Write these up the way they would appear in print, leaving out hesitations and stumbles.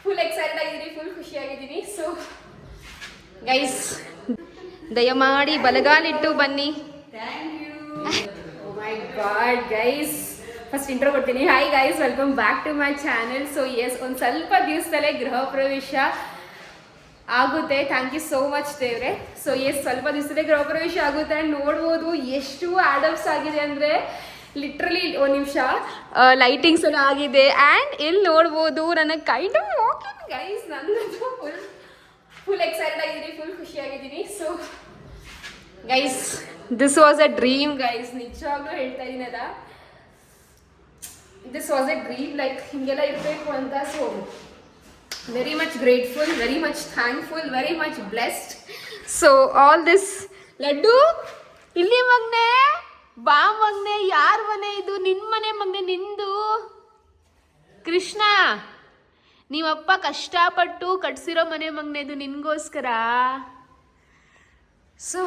Full excited ಆಗಿದ್ದೀನಿ, full ಖುಷಿಯಾಗಿದ್ದೀನಿ. So guys ದಯಮಾಡಿ ಬಲಗಾಲಿಟ್ಟು ಬನ್ನಿ. Thank you. Oh my god guys, first intro ಕೊಡ್ತೀನಿ. Hi guys, welcome back to my channel. So yes, ಒಂದು ಸ್ವಲ್ಪ ದಿವಸದಲ್ಲೇ ಗೃಹ ಪ್ರವೇಶ ಆಗುತ್ತೆ. ಥ್ಯಾಂಕ್ ಯು ಸೋ ಮಚ್ ದೇವ್ರೆ. ಸೊ ಎಸ್, ಸ್ವಲ್ಪ ದಿವಸದಲ್ಲೇ ಗೃಹ ಪ್ರವೇಶ ಆಗುತ್ತೆ. ಆ್ಯಂಡ್ ನೋಡ್ಬೋದು ಎಷ್ಟು ಆಡಪ್ಸ್ ಆಗಿದೆ ಅಂದರೆ ಲಿಟ್ರಲಿ. ಒಂದು ನಿಮಿಷ, ಲೈಟಿಂಗ್ಸ್ ಎಲ್ಲ ಆಗಿದೆ. ಆ್ಯಂಡ್ ಇಲ್ಲಿ ನೋಡ್ಬೋದು ನನಗೆ ಕೈಂಡ್ ಆಫ್ ವಾಕಿಂಗ್ ಗೈಸ್. ನನ್ನದು ಫುಲ್ ಎಕ್ಸೈಟೆಡ್ ಆಗಿದ್ದೀನಿ, ಫುಲ್ ಖುಷಿಯಾಗಿದ್ದೀನಿ. So guys, this was a dream guys, ನಿಜವಾಗ್ಲೂ ಹೇಳ್ತಾ ಇದ್ದೀನಿ ಅದ. This was a dream, like ಹಿಂಗೆಲ್ಲ ಇರಬೇಕು ಅಂತ. So very much grateful, very much thankful, very much blessed. So all this. Laddu ಇಲ್ಲಿ ಮಗ್ನೆ, ಬಾ ಮಗ್ನೆ. ಯಾರ ಮನೆ ಇದು? ನಿನ್ನ ಮನೆ ಮಗ್ನೆ, ನಿಂದು. ಕೃಷ್ಣ, ನೀವಪ್ಪ ಕಷ್ಟಪಟ್ಟು ಕಟ್ಸಿರೋ ಮನೆ ಮಗ್ನೆ ಇದು, ನಿನ್ಗೋಸ್ಕರ. ಸೊ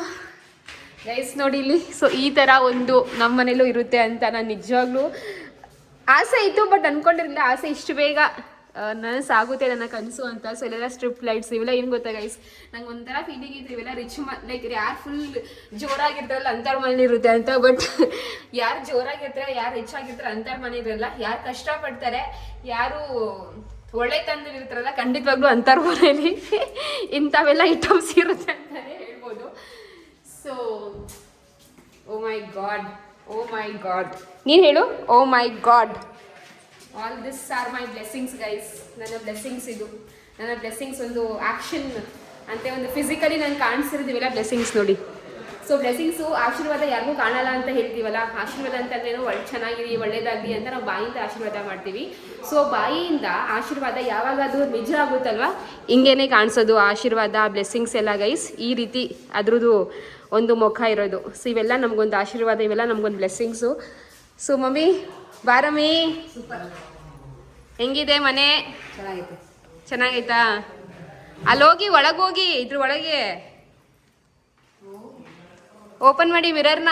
ಗೈಸ್ ನೋಡಿ ಇಲ್ಲಿ. ಸೊ ಈ ಥರ ಒಂದು ನಮ್ಮ ಮನೇಲೂ ಇರುತ್ತೆ ಅಂತ ನಾನು ನಿಜವಾಗ್ಲೂ ಆಸೆ ಇತ್ತು, ಬಟ್ ಅಂದ್ಕೊಂಡಿರಲಿಲ್ಲ ಆಸೆ ಇಷ್ಟು ಬೇಗ ನನಸಾಗುತ್ತೆ ನನ್ನ ಕನಸು ಅಂತ. ಸೊ ಇಲ್ಲೆಲ್ಲ ಸ್ಟ್ರಿಪ್ ಲೈಟ್ಸ್ ಇವೆಲ್ಲ ಏನು ಗೊತ್ತಾ ಗೈಸ್, ನಂಗೆ ಒಂಥರ ಫೀಲಿಂಗ್ ಇತ್ತು ಇವೆಲ್ಲ ರಿಚ್ ಲೈಕ್ ಯಾರು ಫುಲ್ ಜೋರಾಗಿರ್ತಾರಲ್ಲ ಅಂಥವ್ರ ಮನೇಲಿ ಇರುತ್ತೆ ಅಂತ. ಬಟ್ ಯಾರು ಜೋರಾಗಿರ್ತಾರೆ, ಯಾರು ರಿಚ್ ಆಗಿರ್ತಾರೆ ಅಂಥವ್ರ ಮನೆ ಇರಲ್ಲ. ಯಾರು ಕಷ್ಟಪಡ್ತಾರೆ, ಯಾರು ಒಳ್ಳೆ ತಂದಿರ್ತಾರಲ್ಲ, ಖಂಡಿತವಾಗ್ಲೂ ಅಂಥವ್ರ ಮನೇಲಿ ಇಂಥವೆಲ್ಲ ಐಟಮ್ಸ್ ಇರುತ್ತೆ ಅಂತಲೇ ಹೇಳ್ಬೋದು. So oh my god, oh my god. ನೀನು ಹೇಳು. Oh my god. All this are my blessings guys. ನನ್ನ ಬ್ಲೆಸ್ಸಿಂಗ್ಸ್ ಇದು. ನನ್ನ ಬ್ಲೆಸ್ಸಿಂಗ್ಸ್ ಒಂದು ಆ್ಯಕ್ಷನ್ ಅಂತೆ, ಒಂದು ಫಿಸಿಕಲಿ ನಾನು ಕಾಣಿಸಿರೋದಿವೆಲ್ಲ ಬ್ಲೆಸ್ಸಿಂಗ್ಸ್ ನೋಡಿ. ಸೊ ಬ್ಲೆಸ್ಸಿಂಗ್ಸು, ಆಶೀರ್ವಾದ ಯಾರಿಗೂ ಕಾಣಲ್ಲ ಅಂತ ಹೇಳ್ತೀವಲ್ಲ, ಆಶೀರ್ವಾದ ಅಂತಂದ್ರೇನು ಚೆನ್ನಾಗಿರಿ, ಒಳ್ಳೇದಾಗಲಿ ಅಂತ ನಾವು ಬಾಯಿಂದ ಆಶೀರ್ವಾದ ಮಾಡ್ತೀವಿ. ಸೊ ಬಾಯಿಯಿಂದ ಆಶೀರ್ವಾದ ಯಾವಾಗ ಅದು ನಿಜ ಆಗುತ್ತಲ್ವ, ಹಿಂಗೇನೆ ಕಾಣಿಸೋದು ಆಶೀರ್ವಾದ, ಬ್ಲೆಸ್ಸಿಂಗ್ಸ್ ಎಲ್ಲ ಗೈಸ್. ಈ ರೀತಿ ಅದ್ರದ್ದು ಒಂದು ಮುಖ ಇರೋದು. ಸೊ ಇವೆಲ್ಲ ನಮಗೊಂದು ಆಶೀರ್ವಾದ, ಇವೆಲ್ಲ ನಮಗೊಂದು ಬ್ಲೆಸ್ಸಿಂಗ್ಸು. ಸೊ ಮಮ್ಮಿ ಬಾರಮ್ಮಿ, ಸೂಪರ್. ಹೆಂಗಿದೆ ಮನೆ? ಚೆನ್ನಾಗೈತೆ. ಚೆನ್ನಾಗೈತಾ? ಅಲ್ಲೋಗಿ ಒಳಗೋಗಿ, ಇದ್ರ ಒಳಗೆ ಓಪನ್ ಮಾಡಿ ಮಿರರ್ನ.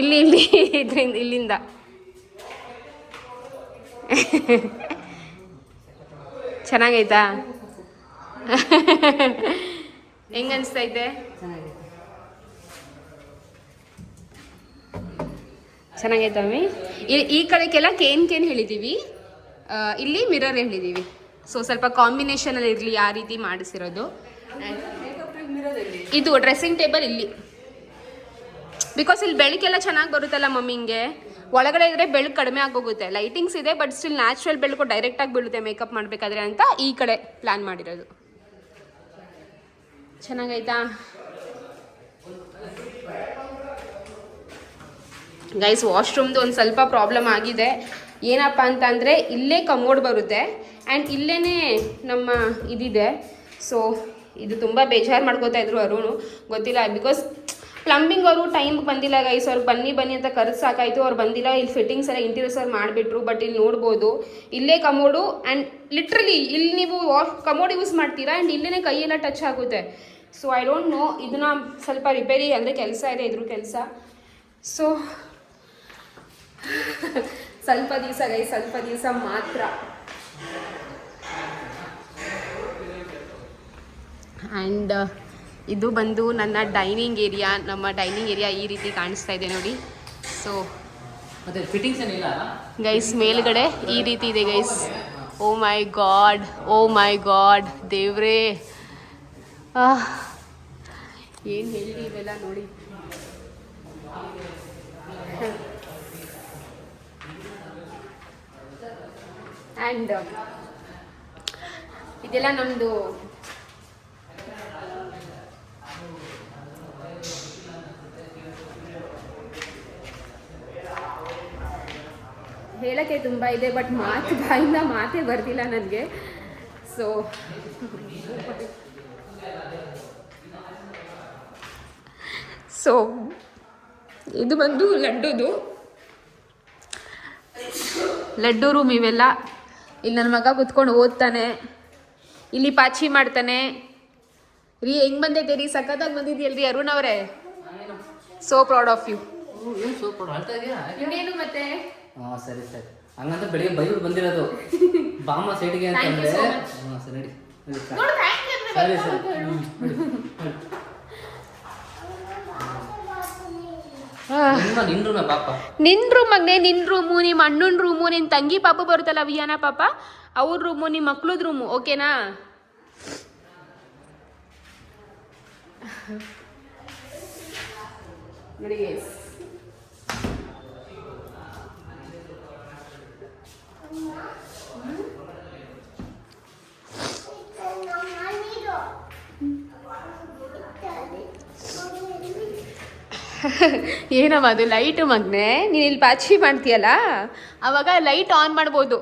ಇಲ್ಲಿ ಇಲ್ಲಿ ಇದ್ರಿಂದ, ಇಲ್ಲಿಂದ. ಚೆನ್ನಾಗೈತಾ? ಹೆಂಗ ಅನಿಸ್ತೈತೆ? ಚೆನ್ನಾಗೈತಮ್ಮಿ. ಈ ಕಡೆಗೆಲ್ಲ ಕೇನ್ ಹೇಳಿದ್ದೀವಿ, ಇಲ್ಲಿ ಮಿರರ್ ಹೇಳಿದ್ದೀವಿ. ಸೊ ಸ್ವಲ್ಪ ಕಾಂಬಿನೇಷನಲ್ಲಿ ಇರಲಿ ಆ ರೀತಿ ಮಾಡಿಸಿರೋದು. ಇದು ಡ್ರೆಸ್ಸಿಂಗ್ ಟೇಬಲ್ ಇಲ್ಲಿ, ಬಿಕಾಸ್ ಇಲ್ಲಿ ಬೆಳಕೆಲ್ಲ ಚೆನ್ನಾಗಿ ಬರುತ್ತಲ್ಲ ಮಮ್ಮಿಂಗೆ. ಒಳಗಡೆ ಇದ್ರೆ ಬೆಳಕು ಕಡಿಮೆ ಆಗೋಗುತ್ತೆ. ಲೈಟಿಂಗ್ಸ್ ಇದೆ, ಬಟ್ ಸ್ಟಿಲ್ ನ್ಯಾಚುರಲ್ ಬೆಳಕು ಡೈರೆಕ್ಟಾಗಿ ಬೀಳುತ್ತೆ ಮೇಕಪ್ ಮಾಡಬೇಕಾದ್ರೆ ಅಂತ ಈ ಕಡೆ ಪ್ಲ್ಯಾನ್ ಮಾಡಿರೋದು. ಚೆನ್ನಾಗೈತಾ ಗೈಸ್? ವಾಶ್ರೂಮ್ದು ಒಂದು ಸ್ವಲ್ಪ ಪ್ರಾಬ್ಲಮ್ ಆಗಿದೆ. ಏನಪ್ಪ ಅಂತಂದರೆ ಇಲ್ಲೇ ಕಮೋಡ್ ಬರುತ್ತೆ ಆ್ಯಂಡ್ ಇಲ್ಲೇ ನಮ್ಮ ಇದಿದೆ. ಸೊ ಇದು ತುಂಬ ಬೇಜಾರು ಮಾಡ್ಕೋತಾ ಇದ್ರು ಅರುಣು, ಗೊತ್ತಿಲ್ಲ ಬಿಕಾಸ್ ಪ್ಲಂಬಿಂಗ್ ಅವರು ಟೈಮ್ಗೆ ಬಂದಿಲ್ಲ ಗೈಸ್. ಅವ್ರು ಬನ್ನಿ ಅಂತ ಕರೆದು ಸಾಕಾಯಿತು, ಅವ್ರು ಬಂದಿಲ್ಲ. ಇಲ್ಲಿ ಫಿಟ್ಟಿಂಗ್ಸ್ ಎಲ್ಲ ಇಂಟೀರಿಯರ್ಸ್ ಅವ್ರು ಮಾಡಿಬಿಟ್ರು. ಬಟ್ ಇಲ್ಲಿ ನೋಡ್ಬೋದು ಇಲ್ಲೇ ಕಮೋಡು ಆ್ಯಂಡ್ ಲಿಟ್ರಲಿ ಇಲ್ಲಿ ನೀವು ಕಮೋಡ್ ಯೂಸ್ ಮಾಡ್ತೀರಾ ಆ್ಯಂಡ್ ಇಲ್ಲೇ ಕೈಯೆಲ್ಲ ಟಚ್ ಆಗುತ್ತೆ. ಸೊ ಐ ಡೋಂಟ್ ನೋ, ಇದನ್ನ ಸ್ವಲ್ಪ ರಿಪೇರಿ ಅಂದರೆ ಕೆಲಸ ಇದೆ, ಇದ್ರ ಕೆಲಸ. ಸೊ ಸ್ವಲ್ಪ ದಿವಸ ಗೈಸ್, ಸ್ವಲ್ಪ ದಿವಸ ಮಾತ್ರ. ಆ್ಯಂಡ್ ಇದು ಬಂದು ನನ್ನ ಡೈನಿಂಗ್ ಏರಿಯಾ. ನಮ್ಮ ಡೈನಿಂಗ್ ಏರಿಯಾ ಈ ರೀತಿ ಕಾಣಿಸ್ತಾ ಇದೆ ನೋಡಿ. ಸೊ ಮತ್ತೆ ಫಿಟ್ಟಿಂಗ್ಸ್ ಏನಿಲ್ಲ ಗೈಸ್, ಮೇಲ್ಗಡೆ ಈ ರೀತಿ ಇದೆ guys. O my god, oh my god ದೇವ್ರೇ, ಏನು ಹೇಳಿ ಇವೆಲ್ಲ ನೋಡಿ. ಆ್ಯಂಡ್ ಇದೆಲ್ಲ ನಮ್ಮದು ಹೇಳೋಕ್ಕೆ ತುಂಬ ಇದೆ, ಬಟ್ ಬಾಯಿಂದ ಮಾತೇ ಬರ್ತಿಲ್ಲ ನನಗೆ. ಸೊ ಇದು ಬಂದು ಲಡ್ಡು ರೂಮ್. ಇವೆಲ್ಲ ಇಲ್ಲಿ ನನ್ನ ಮಗ ಕುತ್ಕೊಂಡು ಓದ್ತಾನೆ, ಇಲ್ಲಿ ಪಾಚಿ ಮಾಡ್ತಾನೆ. ರೀ ಹೆಂಗೆ ಬಂದೈತೆ ರೀ? ಸಖತ್ತಾಗಿ ಬಂದಿದೆಯಲ್ರಿ ಅರುಣ್ ಅವರೇ? So proud of you. ಏನು ಸೂಪರ್ ಅಳ್ತಾ ಇದೆಯಾ? ಇನ್ನೇನು ಮತ್ತೆ? ಹಾಂ ಸರಿ ಸರಿ, ಹಂಗಂತ ಬೆಳಿಗ್ಗೆ ಬೈಬಿಟ್ಟು ಬಂದಿರೋದು ಬಾಮ ಸೈಡ್ಗೆ ಅಂತಂದರೆ. ಹಾಂ ಸರಿ ನಡಿ ಸರಿ ಸರಿ. ನಿನ್ನ ರೂಮೇ ಪಾಪ, ನಿನ್ನ ರೂಮ್ ಮಗನೆ, ನಿನ್ನ ರೂಮು, ನಿಮ್ಮ ಅಣ್ಣನ ರೂಮು, ನಿನ್ನ ತಂಗಿ ಪಾಪ ಬರುತ್ತಲ್ಲ ವಿಯಾನ ಪಾಪ, ಅವ್ರ ರೂಮು, ನಿಮ್ಮ ಮಕ್ಳದ ರೂಮು, ಓಕೆನಾ? ನೋಡಿ ಗೈಸ್, ಏನಮ್ಮ ಅದು ಲೈಟು ಮಗ್ನೆ, ನೀನು ಇಲ್ಲಿ ಪಾಚಿ ಮಾಡ್ತೀಯಲ್ಲ ಅವಾಗ ಲೈಟ್ ಆನ್ ಮಾಡ್ಬೋದು.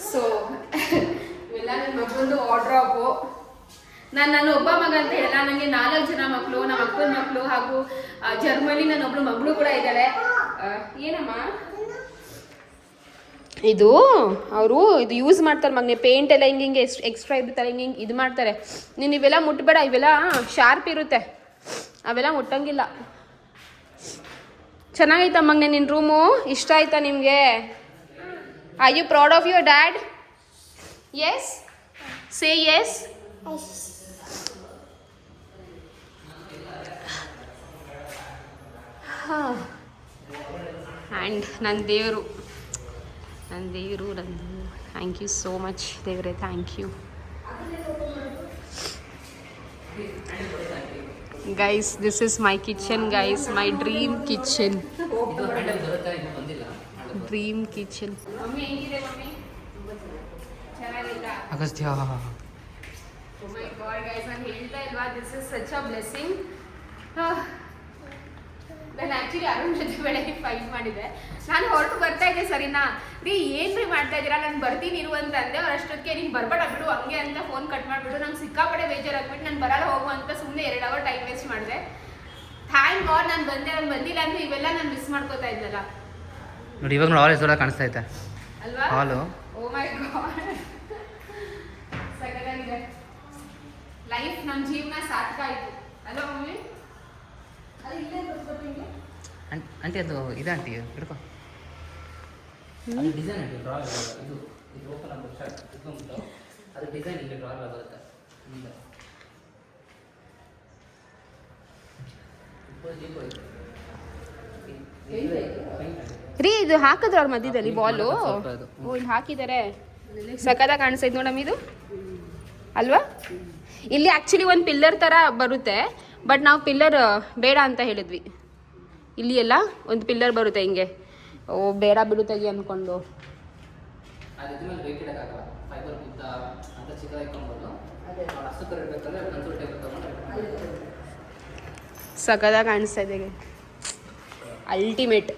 ಸೊ ಇವೆಲ್ಲ ನನ್ನ ಮಗಂದು ಆರ್ಡ್ರಾಪು. ನಾನು ಒಬ್ಬ ಮಗ ಅಂತ ಹೇಳಲ್ಲ, ನನಗೆ 4 ಜನ ಮಕ್ಕಳು, ನಮ್ಮ ಅಕ್ಕನ ಮಕ್ಕಳು ಹಾಗೂ ಜರ್ಮನಿ ನನ್ನ ಒಬ್ಳು ಮಗಳು ಕೂಡ ಇದ್ದಾಳೆ. ಏನಮ್ಮ ಇದು ಅವರು ಇದು ಯೂಸ್ ಮಾಡ್ತಾರೆ ಮಗನೆ, ಪೇಂಟ್ ಎಲ್ಲ ಹಿಂಗೆ ಎಕ್ಸ್ಟ್ರಾ ಇರುತ್ತಲ್ಲ ಹಿಂಗೆ ಇದು ಮಾಡ್ತಾರೆ. ನೀನು ಇವೆಲ್ಲ ಮುಟ್ಬೇಡ, ಇವೆಲ್ಲ ಶಾರ್ಪ್ ಇರುತ್ತೆ, ಅವೆಲ್ಲ ಮುಟ್ಟಂಗಿಲ್ಲ. ಚೆನ್ನಾಗೈತಾ ಮಗನೆ ನಿನ್ನ ರೂಮು? ಇಷ್ಟ ಆಯ್ತಾ ನಿಮಗೆ? Are you proud of your dad? Yes, say yes. And ನನ್ನ ದೇವರು ನಂದು ಥ್ಯಾಂಕ್ ಯು ಸೋ ಮಚ್ ದೇವರೇ, thank you guys. This is my kitchen guys, my dream kitchen, dream kitchen. Agastya, Oh my God, guys, ನಾನು ಹೇಳ್ತಾ ಇಲ್ವಾ, this is such a blessing. ನಾನು actually Arun ಜೊತೆ ಬೆಳಗ್ಗೆ ಫೈಟ್ ಮಾಡಿದೆ. ನಾನು ಹೊರಟು ಬರ್ತಾ ಇದ್ದೆ, ಸರಿನಾ ರೀ ಏನ್ರಿ ಮಾಡ್ತಾ ಇದ್ದೀರಾ, ನಾನು ಬರ್ತೀನಿ ಇರು ಅಂತ ಅಂದೆ. ಅವ್ರು ಅಷ್ಟೊತ್ತಿಗೆ ನೀನು ಬರ್ಬೇಡ ಬಿಡು ಹಂಗೆ ಅಂತ ಫೋನ್ ಕಟ್ ಮಾಡಿಬಿಟ್ಟು ನಂಗೆ ಸಿಕ್ಕಾಪಡೆ ಬೇಜಾರಾಗ್ಬಿಟ್ಟು ನಾನು ಬರಲ್ಲ ಹೋಗು ಅಂತ ಸುಮ್ಮನೆ 2 ಅವರ್ ಟೈಮ್ ವೇಸ್ಟ್ ಮಾಡಿದೆ. ಥ್ಯಾಂಕ್ ಗಾಡ್ ನಾನು ಬಂದೆ. ನಾನು ಬಂದಿಲ್ಲ ಅಂದರೆ ಇವೆಲ್ಲ ನಾನು ಮಿಸ್ ಮಾಡ್ಕೋತಾ ಇದ್ನಲ್ಲ ನೋಡಿ. ಇವಾಗ ನೋಡಿ ಆಲ್ ಕಾಣಿಸ್ತಾ ಐತೆ ಅಲ್ವಾ? ಹಾಲು. ಓ ಮೈ ಗಾಡ್, ಸಕತ್ತಾಗಿದೆ ಲೈಫ್. ನಮ್ಮ ಜೀವನ ಸಾರ್ಥಕ ಆಯಿತು ಅಲ್ವಾ ಮಮ್ಮಿ? ಅದು ಇಲ್ಲೇ ಬರ್ಸ್ಕೊಟ್ಟಿಂಗೆ ಆಂಟಿ, ಅದು ಇದೆ ಆಂಟಿ, ಹಿಡ್ಕೊ. ಅದು ಡಿಸೈನ್ ಆಂಟಿ, ಡ್ರಾ ಇದು ಇದು ಓಪನ್ ಆಗೋ ಶರ್ಟ್ ಇಟ್ಕೊಂಡ್ಬಿಟ್ಟು ಅದು ಡಿಸೈನ್ ಇಲ್ಲಿ ಡ್ರಾ ಬರುತ್ತೆ. ರೀ ಇದು ಹಾಕಿದ್ರು ಅವ್ರ ಮಧ್ಯದಲ್ಲಿ ಬಾಲು. ಓ ಇಲ್ಲಿ ಹಾಕಿದ್ದಾರೆ, ಸಕತ್ತಾಗಿ ಕಾಣಿಸ್ತೈತೆ ನೋಡಮ್ಮ ಇದು ಅಲ್ವಾ? ಇಲ್ಲಿ ಆ್ಯಕ್ಚುಲಿ ಒಂದು ಪಿಲ್ಲರ್ ಥರ ಬರುತ್ತೆ, ಬಟ್ ನಾವು ಪಿಲ್ಲರ್ ಬೇಡ ಅಂತ ಹೇಳಿದ್ವಿ. ಇಲ್ಲಿ ಎಲ್ಲ ಒಂದು ಪಿಲ್ಲರ್ ಬರುತ್ತೆ ಹಿಂಗೆ, ಓ ಬೇಡ ಬಿಡು ತೆಗಿ ಅಂದ್ಕೊಂಡು. ಸಕತ್ತಾಗಿ ಕಾಣಿಸ್ತಾ ಇದೆ, ಅಲ್ಟಿಮೇಟ್.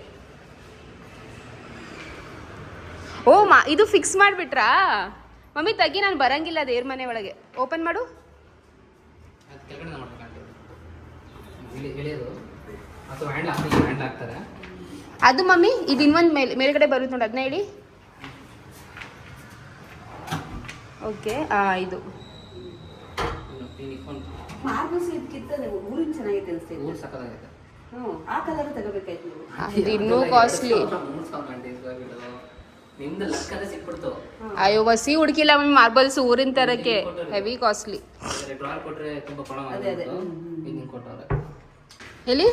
ಓ ಇದು ಫಿಕ್ಸ್ ಮಾಡಿಬಿಟ್ರಾ ಮಮ್ಮಿ? ತೆಗಿ, ನಾನು ಬರಂಗಿಲ್ಲ ದೇವ್ರ ಮನೆ ಒಳಗೆ. ಓಪನ್ ಮಾಡು. ಅದು ಮಮ್ಮಿ ಇದು ಇನ್ನೊಂದು ಮೇಲ್ಗಡೆ ಬರುತ್ತೆ ನೋಡಿ, ಅದನ್ನ ಹೇಳಿ. ಓಕೆ, ಇದು ಇದು ಇನ್ನೂ ಕಾಸ್ಟ್ಲಿ. ಅಯ್ಯೋ ವಸಿ ಹುಡುಕಿಲ್ಲ ಮಮ್ಮಿ, ಮಾರ್ಬಲ್ಸ್ ಊರಿನ ತರಕ್ಕೆ ಹೆವಿ ಕಾಸ್ಟ್ಲಿ. ಎಲ್ಲಿ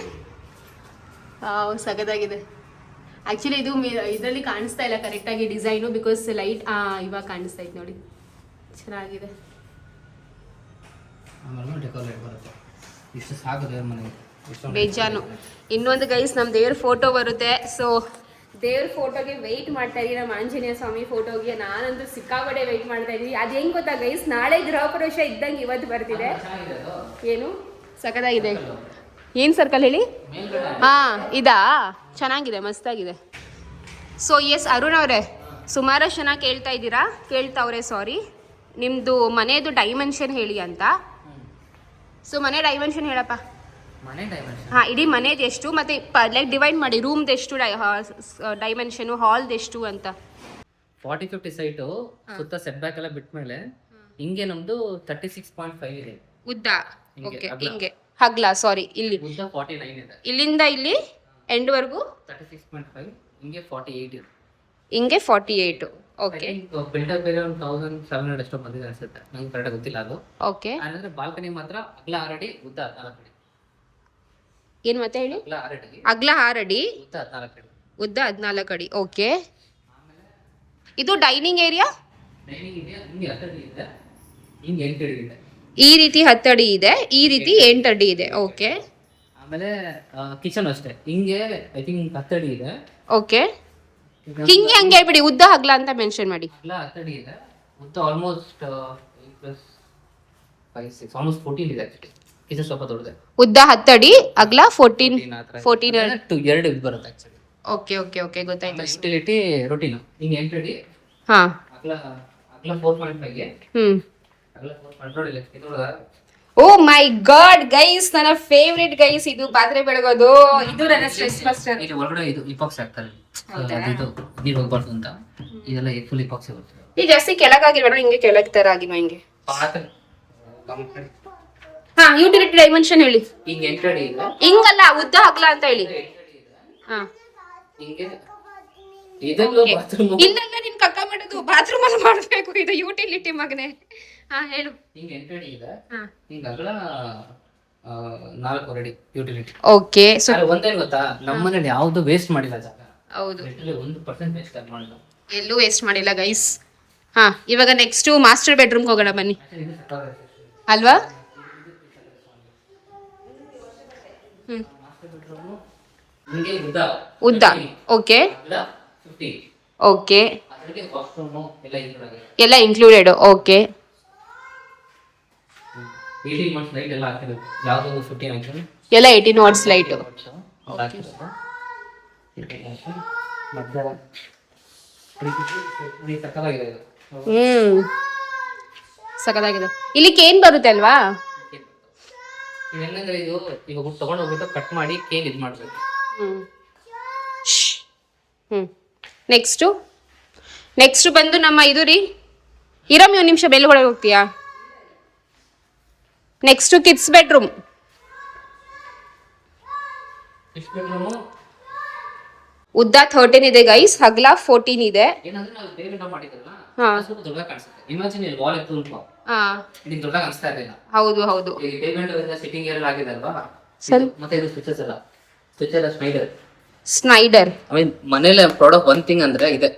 ಸಖತ್ತಾಗಿದೆ. ಆ್ಯಕ್ಚುಲಿ ಇದು ಇದರಲ್ಲಿ ಕಾಣಿಸ್ತಾ ಇಲ್ಲ ಕರೆಕ್ಟಾಗಿ ಡಿಸೈನು, ಬಿಕಾಸ್ ಲೈಟ್ ಇವಾಗ ಕಾಣಿಸ್ತಾ ಇತ್ತು ನೋಡಿ, ಚೆನ್ನಾಗಿದೆ. ಬೇಜಾನು. ಇನ್ನೊಂದು ಗೈಸ್ ನಮ್ಮ ದೇವ್ರ ಫೋಟೋ ಬರುತ್ತೆ. ಸೊ ದೇವ್ರ ಫೋಟೋಗೆ ವೆಯ್ಟ್ ಮಾಡ್ತಾ ಇದೀವಿ, ನಮ್ಮ ಆಂಜನೇಯ ಸ್ವಾಮಿ ಫೋಟೋಗೆ. ನಾನಂತೂ ಸಿಕ್ಕಾಪಟ್ಟೆ ವೆಯ್ಟ್ ಮಾಡ್ತಾ ಇದೀವಿ. ಅದು ಹೆಂಗೆ ಗೊತ್ತಾ ಗೈಸ್, ನಾಳೆ ಗೃಹ ಪ್ರವೇಶ ಇದ್ದಂಗೆ ಇವತ್ತು ಬರ್ತಿದೆ. ಏನು ಸಖತ್ತಾಗಿದೆ. ಏನು ಸರ್ಕಲ್ ಹೇಳಿ? ಹಾಂ ಇದಾ, ಚೆನ್ನಾಗಿದೆ, ಮಸ್ತಾಗಿದೆ. ಸೊ ಎಸ್ ಅರುಣ್ ಅವರೇ, ಸುಮಾರಷ್ಟು ಜನ ಕೇಳ್ತಾವ್ರೆ ಸಾರಿ, ನಿಮ್ಮದು ಮನೆಯದು ಡೈಮೆನ್ಷನ್ ಹೇಳಿ ಅಂತ. ಸೊ ಮನೆ ಡೈಮೆನ್ಷನ್ ಹೇಳಪ್ಪ. ಹಾಂ, ಇಡೀ ಮನೇದು ಎಷ್ಟು, ಮತ್ತು ಲೈಕ್ ಡಿವೈಡ್ ಮಾಡಿ, ರೂಮ್ದು ಎಷ್ಟು ಡೈಮೆನ್ಷನು, ಹಾಲ್ದು ಎಷ್ಟು ಅಂತ. 40-50 ಸೈಟು ಸುತ್ತ ಸೆಟ್ ಬ್ಯಾಕ್ ಎಲ್ಲ ಬಿಟ್ಮೇಲೆ ಹಿಂಗೆ ನಮ್ದು 36.5 ಇದೆ ಉದ್ದ. ಹಿಂಗೆ, ಓಕೆ, ಅಗಲ. ಹಿಂಗೆ ಹಗ್ಲ, ಸಾರಿ, ಇಲ್ಲಿ ಉದ್ದ 49 ಇದೆ. ಇಲ್ಲಿಂದ ಇಲ್ಲಿ ಎಂಡ್ವರೆಗೂ 36.5 ಹಿಂಗೆ 48 ಇದೆ. ಹಿಂಗೆ 48. ಓಕೆ ಬಿಲ್ಡರ್ ಬೇರೆ ಒಂದು 1700 ಎಷ್ಟೋ ಬಂದಿದೆ ಅನ್ಸುತ್ತೆ, ನಂಗೆ ಕರೆಕ್ಟಾಗಿ ಗೊತ್ತಿಲ್ಲ ಅದು. ಓಕೆ. ಅಂದ್ರೆ ಬಾಲ್ಕನಿ ಮಾತ್ರ ಅಗಲ 6 ಅಡಿ ಉದ್ದ 14 ಅಡಿ. ಏನು ಮತ್ತೆ ಹೇಳಿ? ಅಗಲ 6 ಅಡಿ ಅಗ್ಲ 6 ಅಡಿ, ಉದ್ದ 14 ಅಡಿ. ಉದ್ದ 14 ಅಡಿ. ಓಕೆ. ಇದು ಡೈನಿಂಗ್ ಏರಿಯಾ ಡೈನಿಂಗ್ ಇದೆ, ಹಿಂಗೆ 10 ಅಡಿ ಇದೆ, ಹಿಂಗೆ 8 ಅಡಿ ಇದೆ. ಈ ರೀತಿ 10 ಅಡಿ ಇದೆ, ಈ ರೀತಿ 8 ಅಡಿ ಇದೆ. ಓಕೆ. ಆಮೇಲೆ ಕಿಚನ್ ಅಷ್ಟೇ, ಹಿಂಗೆ ಐ ಥಿಂಕ್ 10 ಅಡಿ ಇದೆ. ಓಕೆ. ಹಿಂಗೆ ಹಂಗೆ ಹೇಳ್ಬಿಡಿ, ಉದ್ದ ಅಗ್ಲ ಅಂತ ಮೆನ್ಷನ್ ಮಾಡಿ. ಅಗಲ 10 ಅಡಿ ಇದೆ, ಉದ್ದ ಆಲ್ಮೋಸ್ಟ್ 8 + 5 6 ಆಲ್ಮೋಸ್ಟ್ 14 ಇದೆ ಆಕ್ಚುಲಿ. ಕಿಚನ್ ಸ್ವಲ್ಪ ದೊಡ್ಡದೆ. ಉದ್ದ 10 ಅಡಿ, ಅಗ್ಲ 14 ಎರಡು ಇದು ಬರುತ್ತೆ ಆಕ್ಚುಲಿ. ಓಕೆ ಓಕೆ ಓಕೆ, ಗೊತ್ತಾಯ್ತು. ಯುಟಿಲಿಟಿ ರೊಟೀನ್ ಹಿಂಗೆ 8 ಅಡಿ, ಹಾ, ಅಗಲ 4.5 ಗೆ, ಅಗಲ 4.5 ನೋಡಿ ಇದು ನೋಡಿದ್ರೆ. ಓ ಮೈ ಗಾಡ್ ಗೈಸ್, ನನ್ನ ಫೇವ್ರೆಟ್ ಗೈಸ್, ಇದು ಪಾತ್ರೆ ಬೆಳಗೋದು, ಇದು ನನ್ನ ಸ್ಟ್ರೆಸ್ ಬಸ್ಟರ್. ಇಲ್ಲಿ ಒಳಗಡೆ ಇದು ಇಪಾಕ್ಸಿ ಹಾಕ್ತಾರೆ, ಇದು ನೀರು ಹೋಗ್ಬಾರ್ದು ಅಂತ. ಇದೆಲ್ಲ ಫುಲ್ ಇಪಾಕ್ಸಿ ಬರ್ತದೆ. ಈ ಜಾಸ್ತಿ ಕೆಳಗಾಗಿರ್ಬೇಡ, ಹಿಂಗೆ ಕೆಳಗ್ ತರ ಆಗಿನ ಹಿಂಗೆ. ಪಾತ್ರೆ ಹಾ, ಯುಟಿಲಿಟಿ ಡೈಮೆನ್ಷನ್ ಹೇಳಿ. ಹಿಂಗೆ 8 ಅಡಿ ಇದೆ, ಹಿಂಗಲ್ಲ, ಉದ್ದ ಅಗ್ಲ ಅಂತ ಹೇಳಿ. 8 ಅಡಿ ಇದೆ, ಹಾ, ಹಿಂಗೆ ಇದೆಲ್ಲ ಬಾತ್ರೂಮ್. ಇಲ್ಲೆಲ್ಲ ನಿನ್ ಕಕ್ಕ ಮಾಡೋದು ಬಾತ್ರೂಮ್ ಅಲ್ಲಿ ಮಾಡ್ಬೇಕು, ಇದು ಯುಟಿಲಿಟಿ ಮಗನೆ. ಹಾ, ಹೇಳು. ಹಿಂಗೆ 8 ಅಡಿ ಇದೆ, ಹಾ, ಹಿಂಗೆ ಅಗಲ 4 ಅಡಿ ಯುಟಿಲಿಟಿ. ಓಕೆ. ಸೊ ಒಂದೇನು ಗೊತ್ತಾ, ನಮ್ಮನೇಲಿ ಯಾವ್ದು ವೇಸ್ಟ್ ಮಾಡಿಲ್ಲ ಜಾಗ. ಹೌದು, 1% ವೇಸ್ಟ್ ಮಾಡಿಲ್ಲ, ಎಲ್ಲೂ ವೇಸ್ಟ್ ಮಾಡಿಲ್ಲ ಗೈಸ್. ಹಾ, ಇವಾಗ ನೆಕ್ಸ್ಟ್ ಮಾಸ್ಟರ್ ಬೆಡ್ರೂಮ್ ಹೋಗೋಣ ಬನ್ನಿ, ಅಲ್ವಾ? ಹ್ಮ್, ಹಿಂಗೆ ಉದ್ದ. ಓಕೆ ಅಗಲ 50. ಓಕೆ, ಅದರಲ್ಲಿ ಬಾತ್ರೂಮ್ ಎಲ್ಲ ಇದ್ರೊಳಗೆ ಎಲ್ಲ ಇನ್ಕ್ಲೂಡೆಡ್. ಓಕೆ. 18 months ಲೈಟ್ ಎಲ್ಲ ಹಾಕಿರೋದು, ಯಾವ್ದು 15 ಹಾಕಿರೋದು, ಎಲ್ಲ 18 ವಾಟ್ಸ್ ಲೈಟ್. ಸಖತ್ತಾಗಿದೆ. ಇಲ್ಲಿ ಕೇನ್ ಬರುತ್ತೆ ಅಲ್ವಾ? ಇವೆಲ್ಲಂದ್ರೆ ಇದು ಇವಾಗ ತಗೊಂಡು ಹೋಗ್ಬಿಟ್ಟು ಕಟ್ ಮಾಡಿ ಕೇನ್ ಇದು ಮಾಡ್ಬೇಕು. ನೆಕ್ಸ್ಟ್ ಬಂದು ನಮ್ಮ ಇದು ರೀ, ಇರಮ್ಮಿ ಒಂದು ನಿಮಿಷ ಬೆಲ್ಗೊಳಗೆ ಹೋಗ್ತೀಯಾ? Next kids bedroom. ಉದ್ದ 13 ಇದೆ ಗೈಸ್, ಅಗಲ 14 ಇದೆ. ಏನಂದ್ರೆ ನಾವು ಬೇರೆ ವಿಂಡೋ ಮಾಡಿದ್ರಲ್ಲ, ಹಾ, ಸ್ವಲ್ಪ ದೊಡ್ಡದಾಗಿ ಕಾಣಿಸುತ್ತೆ. ಇಮ್ಯಾಜಿನ್ ಇಲ್ಲಿ ವಾಲ್ ಎತ್ತು ಉಂಟು, ಹಾ, ಇದು ದೊಡ್ಡದಾಗಿ ಕಾಣಿಸ್ತಾ ಇರಲಿಲ್ಲ. ಹೌದು ಹೌದು. ಈ ಬೇರೆ ವಿಂಡೋ ಸಿಟ್ಟಿಂಗ್ ಏರಿಯಾ ಆಗಿದೆ ಅಲ್ವಾ, ಸರಿ. ಮತ್ತೆ ಇದು ಸ್ವಿಚಸ್ ಎಲ್ಲ ಸ್ನೈಡರ್. ಐ ಮೀನ್ ಮನೇಲಿ ಪ್ರಾಡಕ್ಟ್ ಒನ್ ಥಿಂಗ್ ಅಂದ್ರೆ ಇದೆ,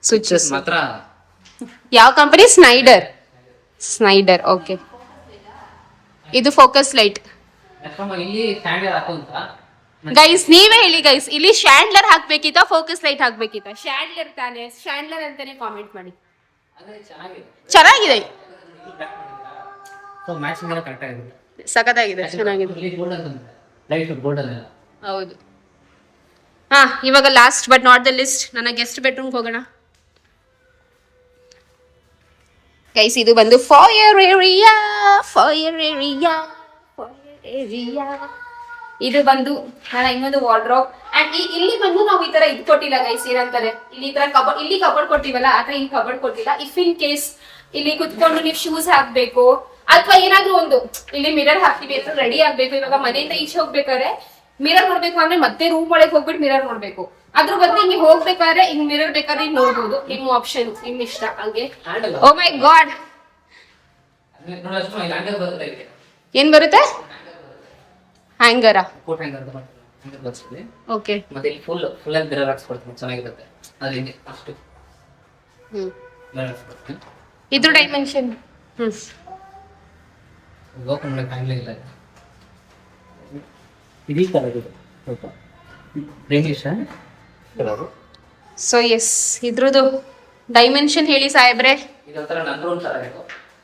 ಸ್ವಿಚಸ್ ಮಾತ್ರ. ಯಾವ ಕಂಪನಿ? ಸ್ನೈಡರ್. ಓಕೆ. ಇದು ಫೋಕಸ್ ಲೈಟ್. ಇಲ್ಲಿ ಸ್ಟ್ಯಾಂಡರ್ಡ್ ಹಾಕುವಂತ ಗೈಸ್ ನೀವೇ ಹೇಳಿ ಗೈಸ್, ಇಲ್ಲಿ ಶ್ಯಾಂಡ್ಲರ್ ಹಾಕ್ಬೇಕಿತ್ತ ಫೋಕಸ್ ಲೈಟ್ ಹಾಕ್ಬೇಕಿತ್ತ? ಶ್ಯಾಂಡ್ಲರ್ ತಾನೆ, ಶ್ಯಾಂಡ್ಲರ್ ಅಂತಾನೆ ಕಾಮೆಂಟ್ ಮಾಡಿ. ಚೆನ್ನಾಗಿದೆ, ಮ್ಯಾಚಿಂಗ್ ಎಲ್ಲ ಕರೆಕ್ಟ್ ಆಗಿದೆ, ಸಖತ್ತಾಗಿದೆ, ಚೆನ್ನಾಗಿದೆ. ಲೈಟ್ ಗೋಲ್ಡನ್ ಎಲ್ಲ. ಹೌದು. ಹಾ, ಇವಾಗ last but not the list, ನನ್ನ ಗೆಸ್ಟ್ ಬೆಡ್ರೂಮ್ ಹೋಗೋಣ ಗೈಸ್. ಇದು ಬಂದು ಫಾಯರ್ ಏರಿಯಾ. ಇದು ಬಂದು ನನ್ನ ಇನ್ನೊಂದು ವಾರ್ಡ್ರೋಬ್. ಅಂಡ್ ಇಲ್ಲಿ ಬಂದು ನಾವು ಈ ತರ ಇದು ಕೊಟ್ಟಿಲ್ಲ ಗೈಸ್, ಏನಂತಾರೆ ಇಲ್ಲಿ ಈ ತರ ಕಬರ್ಡ್, ಇಲ್ಲಿ ಕಬರ್ಡ್ ಕೊಟ್ಟಿವಲ್ಲ ಆತರ ಇಲ್ಲಿ ಕಬರ್ಡ್ ಕೊಟ್ಟಿಲ್ಲ. ಇಫ್ ಇನ್ ಕೇಸ್ ಇಲ್ಲಿ ಕುತ್ಕೊಂಡು ನೀವು ಶೂಸ್ ಹಾಕ್ಬೇಕು ಅಥವಾ ಏನಾದ್ರೂ ಒಂದು ಇಲ್ಲಿ ಮಿರರ್ ಹಾಕ್ತಿವಿ ಅಂತ ರೆಡಿ ಆಗ್ಬೇಕು. ಇವಾಗ ಮನೆಯಿಂದ ಈಚೆ ಹೋಗ್ಬೇಕಾದ್ರೆ ಮಿರರ್ ನೋಡ್ಬೇಕು ಅಂದ್ರೆ ಮತ್ತೆ ರೂಮ್ ಒಳಗೆ ಹೋಗ್ಬಿಟ್ಟು ಮಿರರ್ ನೋಡ್ಬೇಕು. ಅದ್ರ ಬದಲು ಹಿಂಗೆ ಹೋಗ್ಬೇಕಾದ್ರೆ ಹಿಂಗ್ ಮಿರರ್ ಬೇಕಾದ್ರೆ ಹಿಂಗ್ ನೋಡ್ಬೋದು. ನಿಮ್ಮ ಆಪ್ಷನ್, ನಿಮ್ ಇಷ್ಟ. ಹಂಗೆ ಓ ಮೈ ಗಾಡ್, ಏನ್ ಬರುತ್ತೆ? ಹ್ಯಾಂಗರಾ? ಓಕೆ. ಮತ್ತೆ ಇಲ್ಲಿ ಫುಲ್ ಆಗಿ ಮಿರರ್ ಹಾಕ್ಸ್ಕೊಡ್ತೀನಿ, ಚೆನ್ನಾಗಿರುತ್ತೆ. ಅದು ಹಿಂಗೆ ಅಷ್ಟು ಮಿರರ್ ಹಾಕ್ಸ್ಕೊಡ್ತೀನಿ. ಇದ್ರ ಡೈಮೆನ್ಷನ್ ಓಪನ್ ಮಾಡಕ್ಕೆ ಆಗಲಿಲ್ಲ, ಇದೀ ಥರ ಇದೆ ಸ್ವಲ್ಪ ರೇಂಜಿಶ. ಸೊ ಎಸ್, ಇದ್ರದ್ದು ಡೈಮೆನ್ಷನ್ ಹೇಳಿ ಸಾಹೇಬ್ರೆ. ಇದೊಂಥರ ನನ್ನ ರೂಮ್ ಥರ ಇದು,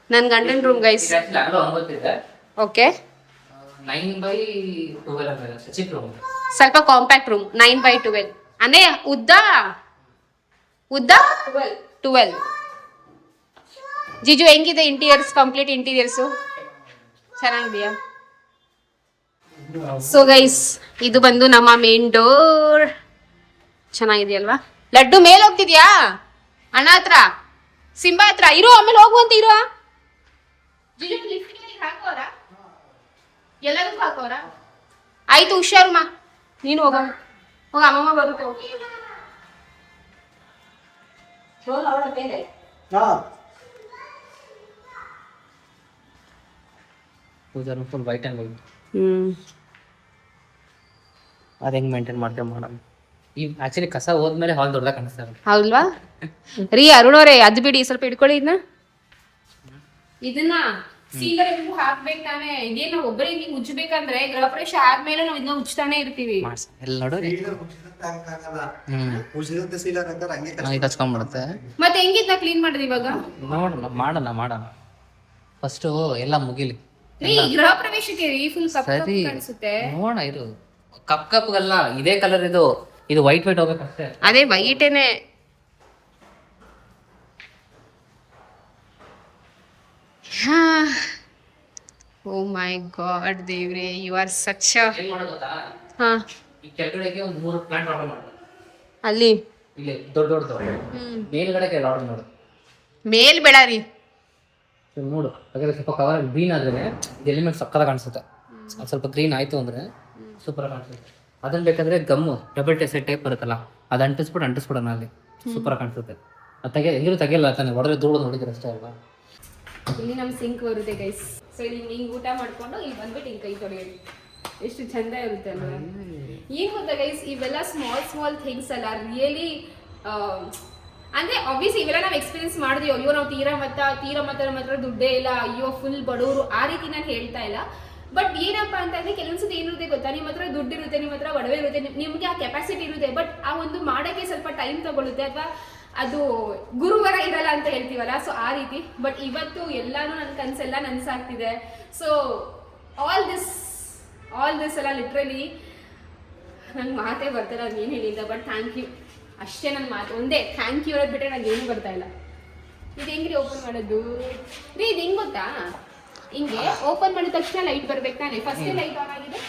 ನನ್ನ ಗಂಡನ ರೂಮ್ ಗೈಸ್. ಅಗಲ 9 ಇದೆ. ಓಕೆ. 9/12 ಅಂದ್ರೆ ಚಿಕ್ಕ ರೂಮ್, ಸ್ವಲ್ಪ ಕಾಂಪ್ಯಾಕ್ಟ್ ರೂಮ್. 9/12 ಅಂದ್ರೆ ಉದ್ದ 12. ಜಿಜು ಹೆಂಗಿದೆ ಇಂಟೀರಿಯರ್ಸ್? ಕಂಪ್ಲೀಟ್ ಇಂಟೀರಿಯರ್ಸು ಚೆನ್ನಾಗಿದೆಯಾ? ಸೊ ಗೈಸ್, ಇದು ಬಂದು ನಮ್ಮ ಮೇನ್ ಡೋರ್. ಚೆನ್ನಾಗಿದೆಯಲ್ವಾ? ಲಡ್ಡು ಮೇಲೆ ಹೋಗ್ತಿದ್ಯಾ ಅಣ್ಣ ಹತ್ರ, ಸಿಂಬಾ ಹತ್ರ ಇರು, ಆಮೇಲೆ ಹೋಗುವಂತ ಇರು. ಎಲ್ಲದಕ್ಕೂ ಹಾಕೋರ ಆಯ್ತು ಹುಷಾರು ಮಾ ನೀನು ಹೋಗ ಹೋಗ ಅಮ್ಮಮ್ಮ ಬರುತ್ತೆ ಹೋಗಿ ಪೂಜಾ ಫುಲ್ ವೈಟ್ ಆ್ಯಂಡ್ ವೈಟ್ ಅದು ಹೆಂಗೆ ಮೇಂಟೈನ್ ಮಾಡ್ತೇವೆ ಮಾಡೋಣ ಈ ಆಕ್ಚುಲಿ ಕಸ ಹೋದ್ಮೇಲೆ ಹಾಲ್ ದೊಡ್ಡದಾಗ ಕಾಣಿಸ್ತಾರೆ ಹೌದಲ್ವಾ ರೀ ಅರುಣವ್ರೆ ಅದು ಬಿಡಿ ಸ್ವಲ್ಪ ಇಟ್ಕೊಳ್ಳಿ ಇದನ್ನ ಸೀದಾ ನೀವು ಹಾಕ್ಬೇಕು ತಾನೆ ಇದೇನು ಒಬ್ಬರಿಗೆ ನೀವು ಉಜ್ಬೇಕಂದ್ರೆ ಗೃಹ ಪ್ರವೇಶ ಆದ್ಮೇಲೆ ನಾವು ಇದನ್ನ ಉಜ್ತಾನೆ ಇರ್ತೀವಿ ಎಲ್ಲ ನೋಡು ಇದು ಹಚ್ಕೊಂಡ್ಬಿಡುತ್ತೆ ಮತ್ತೆ ಹೆಂಗಿದ್ನ ಕ್ಲೀನ್ ಮಾಡಿದ್ರಿ ಇವಾಗ ನೋಡೋಣ ಮಾಡೋಣ ಫಸ್ಟು ಎಲ್ಲ ಮುಗಿಲಿ ರೀ ಗೃಹ ಪ್ರವೇಶಕ್ಕೆ ರೀ ಫುಲ್ ಸರಿ ಕಾಣಿಸುತ್ತೆ ನೋಡೋಣ ಇದು ಕಪ್ಪಲ್ಲ ಇದೇ ಕಲರ್ ಇದು ವೈಟ್ ಹೋಗ್ಬೇಕಷ್ಟೇ ಅದೇ ವೈಟೇನೆ ಓ ಮೈ ಗಾಡ್ ದೇವ್ರೆ ಯು ಆರ್ ಸಚ್ ಹಾ ಈ ಕೆಳಗಡೆಗೆ ಒಂದು 3 ಪ್ಲಾಂಟ್ ಆರ್ಡರ್ ಮಾಡೋದು ಅಲ್ಲಿ ಇಲ್ಲಿ ದೊಡ್ಡ ಮೇಲ್ಗಡೆಗೆ ಆರ್ಡರ್ ಮಾಡೋದು ಮೇಲ್ ಬೇಡ ರೀ ನೋಡು ಹಾಗಾದ್ರೆ ಸ್ವಲ್ಪ ಕವರ್ ಗ್ರೀನ್ ಆದ್ರೆ ಎಲಿಮೆಂಟ್ ಸಕ್ಕತ್ತಾಗಿ ಕಾಣಿಸುತ್ತೆ ಅದು ಸ್ವಲ್ಪ ಗ್ರೀನ್ ಆಯ್ತು ಅಂದ್ರೆ ಸೂಪರ್ ಕಾಣಿಸುತ್ತೆ ಅದನ್ನ ಬೇಕಾದ್ರೆ ಗಮ್ಮು ಡಬಲ್ ಟೆಸ್ಟ್ ಟೈಪ್ ಬರುತ್ತಲ್ಲ ಅದು ಅಂಟಿಸ್ಬಿಡೋಣ ಅಲ್ಲಿ ಸೂಪರ್ ಕಾಣಿಸುತ್ತೆ ಅದು ಹೆಂಗಿರು ತೆಗಿಯಲ್ಲ ತಾನೆ ಹೊಡೆದ್ರೆ ಧೂಳು ನೋಡಿದ್ರೆ ಅಷ್ಟೇ ಅಲ್ವಾ ಇಲ್ಲಿ ನಮ್ಮ ಸಿಂಕ್ ಬರುತ್ತೆ ಗೈಸ್ ಸೊ ಇಲ್ಲಿ ಹಿಂಗೆ ಊಟ ಮಾಡ್ಕೊಂಡು ಇಲ್ಲಿ ಬಂದ್ಬಿಟ್ಟು ಹಿಂಗೆ ಕೈ ತೊಳೆಯೋದು ಎಷ್ಟು ಚಂದ ಇರುತ್ತೆ ಅಲ್ವಾ ಏನು ಗೊತ್ತಾ ಗೈಸ್ ಇವೆಲ್ಲ ಸ್ಮಾಲ್ ಥಿಂಗ್ಸ್ ಅಲ್ಲ ರಿಯಲಿ ಅಂದ್ರೆ ಆಬ್ವಿಯಸ್ ಇವೆಲ್ಲ ನಾವು ಎಕ್ಸ್ಪೀರಿಯನ್ಸ್ ಮಾಡಿದ್ವಿ ಅಯ್ಯೋ ನಾವು ತೀರಾ ನಮ್ಮ ಹತ್ರ ದುಡ್ಡೇ ಇಲ್ಲ ಅಯ್ಯೋ ಫುಲ್ ಬಡವರು ಆ ರೀತಿ ನಾನು ಹೇಳ್ತಾ ಇಲ್ಲ ಬಟ್ ಏನಪ್ಪಾ ಅಂತಂದ್ರೆ ಕೆಲವೊಂದ್ಸತಿ ಏನಿರುತ್ತೆ ಗೊತ್ತಾ ನಿಮ್ಮ ಹತ್ರ ದುಡ್ಡು ಇರುತ್ತೆ ನಿಮ್ಮ ಹತ್ರ ಒಡವೆ ಇರುತ್ತೆ ನಿಮ್ಗೆ ಆ ಕೆಪಾಸಿಟಿ ಇರುತ್ತೆ ಬಟ್ ಆ ಒಂದು ಮಾಡೋಕ್ಕೆ ಸ್ವಲ್ಪ ಟೈಮ್ ತಗೊಳುತ್ತೆ ಅಥವಾ ಅದು ಗುರುವಾರ ಇರಲ್ಲ ಅಂತ ಹೇಳ್ತೀವಲ್ಲ ಸೊ ಆ ರೀತಿ ಬಟ್ ಇವತ್ತು ಎಲ್ಲಾನು ನನ್ನ ಕನಸೆಲ್ಲ ನನಸಾಗ್ತಿದೆ ಸೊ ಆಲ್ ದಿಸ್ ಎಲ್ಲ ಲಿಟ್ರಲಿ ನಂಗೆ ಮಾತೇ ಬರ್ತಾರೆ ಅದು ಏನು ಹೇಳಿಲ್ಲ ಬಟ್ ಥ್ಯಾಂಕ್ ಯು ಅಷ್ಟೇ ನನ್ನ ಮಾತು ಒಂದೇ ಥ್ಯಾಂಕ್ ಯು ಹೇಳೋದು ಬಿಟ್ಟರೆ ನಂಗೆ ಏನೂ ಬರ್ತಾ ಇಲ್ಲ ಇದು ಹೆಂಗ್ರಿ ಓಪನ್ ಮಾಡೋದು ರೀ ಇದು ಹೆಂಗೆ ಗೊತ್ತಾ ಹಿಂಗೆ ಓಪನ್ ಮಾಡಿದ ತಕ್ಷಣ ಲೈಟ್ ಬರ್ಬೇಕು ತಾನೆ ಫಸ್ಟ್ ಲೈಟ್ ಆನ್ ಆಗಿದೆ